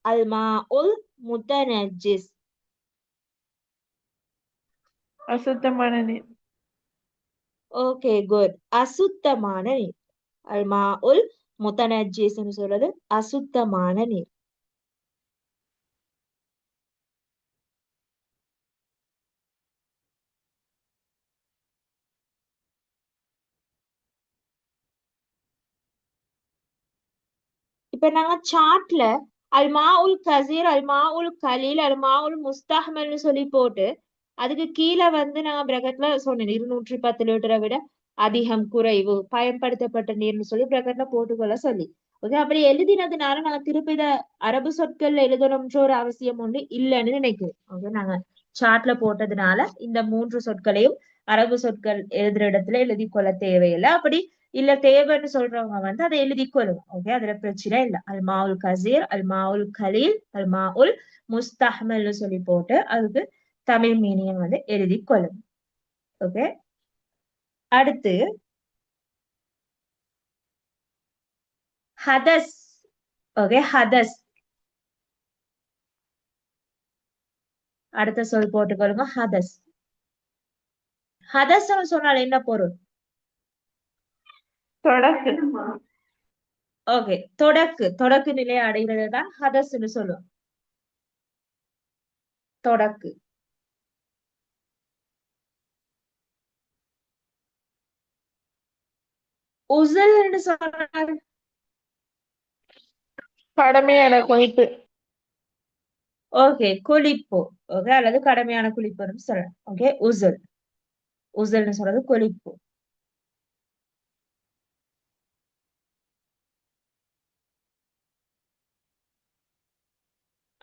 அல்மா உல் முதனஜிஸ். அசுத்தமான நீர். Okay good. அசுத்தமான நீர். அல்மா உல் முதனஜிஸ் சொல்றது அசுத்தமான நீர். இப்ப நாங்க சார்ட்ல அல்மா உல் கசீர், அல்மா உல் கலீல், அல்மா உல் முஸ்தஹ்மல்னு சொல்லி போட்டு அதுக்கு கீழே வந்து நாங்க பிரகட்ல சொன்னேன் 210 லிட்டரை விட அதிகம், குறைவு, பயன்படுத்தப்பட்ட நீர்னு சொல்லி பிரகட்ல போட்டுக்கொள்ள சொல்லி. ஓகே, அப்படி எழுதினதுனால நாங்க திருப்பி இத அரபு சொற்கள்ல எழுதணும்ன்ற ஒரு அவசியம் ஒண்ணு இல்லைன்னு நினைக்கிறேன். ஓகே, நாங்க சார்ட்ல போட்டதுனால இந்த 3 சொற்களையும் அரபு சொற்கள் எழுதுற இடத்துல எழுதி கொள்ள தேவையில்லை. அப்படி இல்ல தேவைன்னு சொல்றவங்க வந்து அதை எழுதி கொள்ளும். ஓகே, அதுல பிரச்சனை இல்லை. அல் மாவுல் கசீர், அல் மாவுல் கலீல், அல் மாவுல் முஸ்தஹ்மல்னு சொல்லி போட்டு அதுக்கு தமிழ் மீனிங் வந்து எழுதி கொள்ளும். ஓகே, அடுத்து ஹதஸ். ஓகே, ஹதஸ். அடுத்த சொல் போட்டுக்கொள்ளுங்க, ஹதஸ். ஹதஸ் சொன்னால் என்ன பொருள்? தொடக்கு. ஓகே, தொடக்கு. தொடக்கு நிலையை அடைகிறது தான் ஹதஸ்ன்னு சொல்லுவோம். தொடக்கு. உசல்னு சொன்னால் கடுமையான கொதிப்பு. ஓகே, குளிப்பு. ஓகே, அல்லது கடுமையான குளிப்புன்னு சொல்லலாம். ஓகே, உசல். உசல்னு சொல்றது குளிப்பு.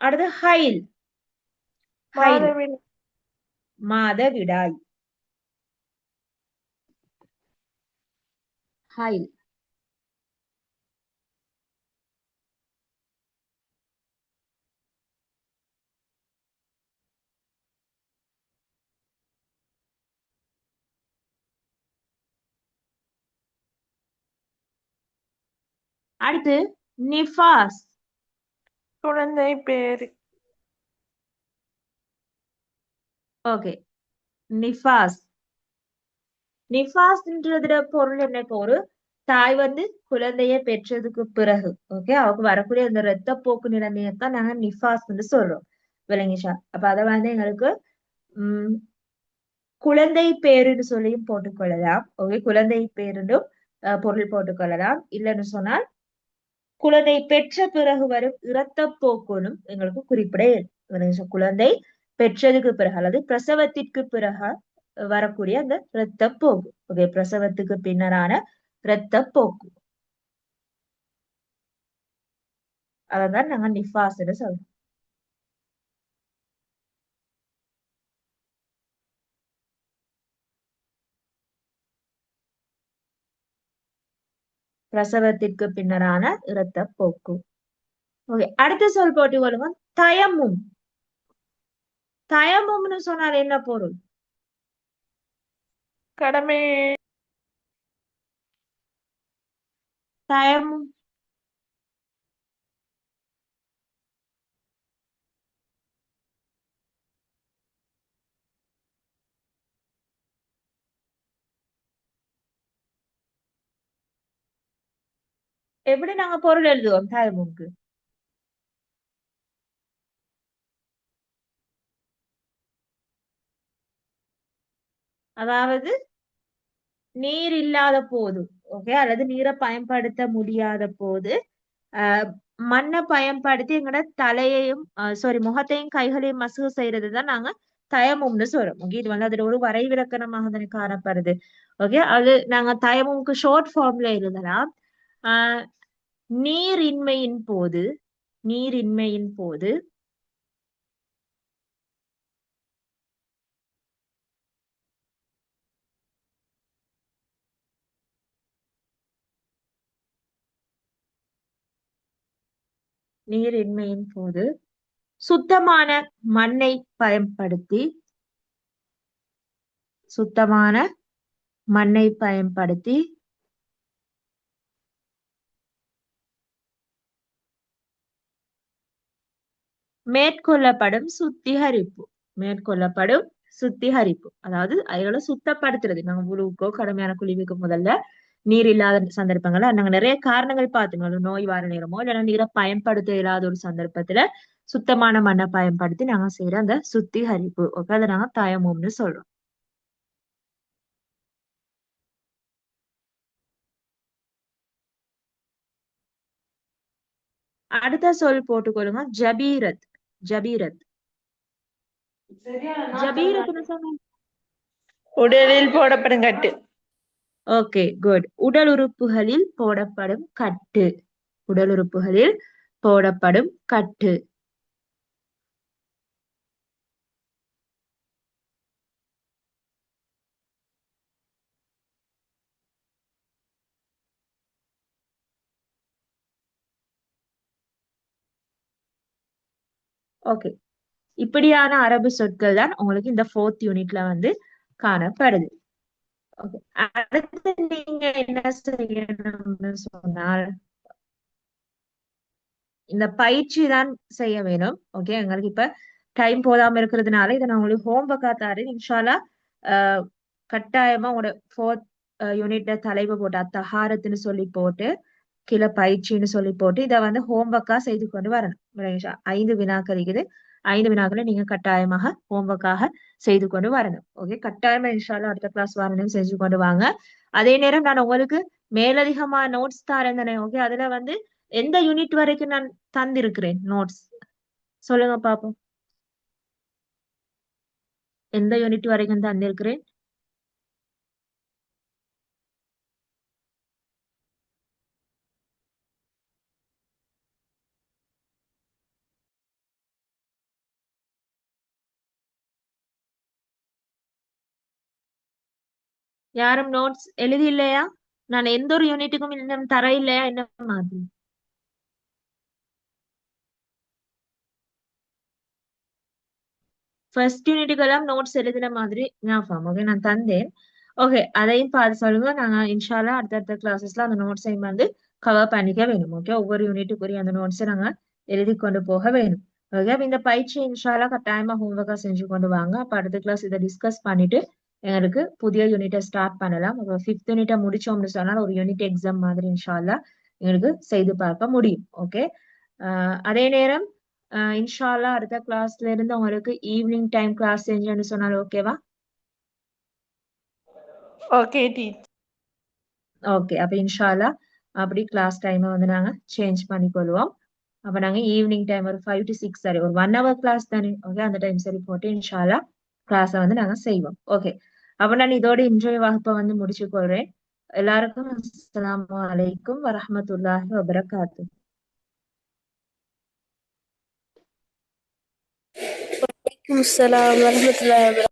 அடுத்து ஹைல். ஹைல் மாதவிடாய். மாதவிடாய். ஹைல். அடுத்து நிஃபாஸ். குழந்தை பேரு. ஓகே, நிஃபாஸ். நிஃபாஸ்ன்றதுல பொருள் என்ன? இப்போ ஒரு தாய் வந்து குழந்தைய பெற்றதுக்கு பிறகு ஓகே அவருக்கு வரக்கூடிய அந்த இரத்தப்போக்கு நிலைமையத்தான் நாங்க நிஃபாஸ் சொல்றோம். விளங்கிச்சா? அப்ப அதை வந்து எங்களுக்கு உம் குழந்தை பேருன்னு சொல்லியும் போட்டுக்கொள்ளலாம். ஓகே, குழந்தை பேருன்னும் பொருள் போட்டுக்கொள்ளலாம். இல்லைன்னு சொன்னால் குழந்தை பெற்ற பிறகு வரும் இரத்தப்போக்குனும் எங்களுக்கு குறிப்பிட இருக்கு. குழந்தை பெற்றதுக்கு பிறகு அல்லது பிரசவத்திற்கு பிறகு வரக்கூடிய அந்த இரத்தப்போக்கு. ஓகே, பிரசவத்துக்கு பின்னரான இரத்தப்போக்கு. அதான் நாங்க நிஃபாஸ்ன்னு சொல்றோம். பிரசவத்திற்கு பின்னரான இரத்தப்போக்கு. ஓகே, அடுத்த சொல் போட்டு கொள்ளுங்க. தயமும். தயமும்னு சொன்னால் என்ன பொருள்? கடமை. தயமும் எப்படி நாங்க பொருள் எழுதுவோம் தயமும்க்கு? அதாவது நீர் இல்லாத போது, ஓகே, அல்லது நீரை பயன்படுத்த முடியாத போது ஆஹ் மண்ணை பயன்படுத்தி எங்களோட தலையையும் சாரி முகத்தையும் கைகளையும் மசுகு செய்யறதுதான் நாங்க தயமும்னு சொல்றோம். ஓகே, இது வந்து அதுல ஒரு வரைவிலக்கணமாக தானே காணப்படுது. ஓகே, அது நாங்க தயமும்க்கு ஷார்ட் ஃபார்ம்ல எழுதலாம். ஆஹ் நீரின்மையின் போது, நீரின்மையின் போது நீரின்மையின் போது சுத்தமான மண்ணை பயன்படுத்தி சுத்தமான மண்ணை பயன்படுத்தி மேற்கொள்ளப்படும் சுத்திகரிப்பு மேற்கொள்ளப்படும் சுத்திகரிப்பு அதாவது அதுகளை சுத்தப்படுத்துறது நாங்க உழுவுக்கோ கடுமையான குளிவுக்கு முதல்ல நீர் இல்லாத சந்தர்ப்பங்கள்ல நாங்க நிறைய காரணங்கள் பார்த்துக்கணும் நோய் வார நேரமோ இல்லைன்னா நீரை பயன்படுத்த இல்லாத ஒரு சந்தர்ப்பத்துல சுத்தமான மண்ணை பயன்படுத்தி நாங்க செய்யற அந்த சுத்திகரிப்பு ஓகே அதை நாங்க தயமம்னு சொல்றோம். அடுத்த சொல் போட்டுக்கொள்ளுங்க ஜபீரத். ஜபீரத் ஜபீரத்னு சொன்னா உடலில் போடப்படும் கட்டு. Okay good. உடல் உறுப்புகளில் போடப்படும் கட்டு. உடல் உறுப்புகளில் போடப்படும் கட்டு. ஓகே, இப்படியான அரபு சொற்கள் தான் உங்களுக்கு இந்த 4th யூனிட்ல வந்து காணப்படுது. ஓகே, அடுத்து நீங்க என்ன செய்யணும்னு சொன்னால் இந்த பயிற்சி தான் செய்ய வேணும். ஓகே, எங்களுக்கு இப்ப டைம் போதாம இருக்கிறதுனால இதை நான் உங்களுக்கு ஹோம்ஒர்க்கா தாரு. இன்ஷால்லா கட்டாயமா உங்களோட 4th யூனிட்ல தலைப்பு போட்டு அத்தஹாரத்துன்னு சொல்லி போட்டு கீழே பயிற்சின்னு சொல்லி போட்டு இதை வந்து ஹோம்ஒர்க்கா செய்து கொண்டு வரணும். 5 வினாக்கள் இருக்குது. 5 வினாக்களை நீங்க கட்டாயமாக ஹோம்ஒர்க்காக செய்து கொண்டு வரணும். ஓகே, கட்டாயமா இன்ஷால்லா அடுத்த கிளாஸ் வரணும் செஞ்சு கொண்டு வாங்க. அதே நேரம் நான் உங்களுக்கு மேலதிகமா நோட்ஸ் தரேன் தானே. ஓகே, அதுல வந்து எந்த யூனிட் வரைக்கும் நான் தந்திருக்கிறேன் நோட்ஸ் சொல்லுங்க பாப்போம். எந்த யூனிட் வரைக்கும் தந்திருக்கிறேன்? யாரும் நோட்ஸ் எழுதி இல்லையா? நான் எந்த ஒரு யூனிட்டுக்கும் இன்னும் தர இல்லையா என்ன மாதிரி? ஃபர்ஸ்ட் யூனிட்டுக்கெல்லாம் நோட்ஸ் எழுதின மாதிரி ஞாபகம். ஓகே, நான் தந்தேன். ஓகே, அதையும் பார்த்து சொல்லுங்க. நாங்க இன்ஷால்லா அடுத்தடுத்த கிளாஸஸ்ல அந்த நோட்ஸையும் வந்து கவர் பண்ணிக்க வேணும். ஓகே, ஒவ்வொரு யூனிட்டுக்குரிய அந்த நோட்ஸை நாங்க எழுதி கொண்டு போக வேணும். ஓகே, அப்ப இந்த பயிற்சி இன்ஷால்லா கட்டாயமா ஹோம்ஒர்க்கா செஞ்சு கொண்டு வாங்க. அப்ப அடுத்த கிளாஸ் இதை டிஸ்கஸ் பண்ணிட்டு எங்களுக்கு புதிய யூனிட்டை ஸ்டார்ட் பண்ணலாம். அப்போ 5th யூனிட்டை முடிச்சோம்னு சொன்னால் ஒரு யூனிட் எக்ஸாம் மாதிரி இன்ஷால்லா எங்களுக்கு செய்து பார்க்க முடியும். ஓகே, அதே நேரம் இன்ஷால்லா அடுத்த கிளாஸ்ல இருந்து உங்களுக்கு ஈவினிங் டைம் கிளாஸ் செஞ்சேன்னு சொன்னாலும் ஓகேவா? Okay teacher. ஓகே, அப்ப இன்ஷால்லா அப்படி கிளாஸ் டைமை வந்து நாங்க சேஞ்ச் பண்ணி கொள்வோம். அப்ப நாங்க ஈவினிங் டைம் ஒரு 5 to 6 சரி ஒரு 1 hour கிளாஸ் தானே. ஓகே, அந்த டைம் சரி போட்டு இன்ஷால்லா கிளாஸை வந்து நாங்க செய்வோம். ஓகே, அப்ப நான் இதோட இன்றைய வகுப்பை வந்து முடிச்சு கொள்றேன். எல்லாருக்கும் அஸ்ஸலாமு அலைக்கும் வரஹ்மத்துல்லாஹி வபரகாத்து. வலைக்கும் அஸ்ஸலாம் வரஹ்மத்துல்லாஹி வபரகாத்துஹு.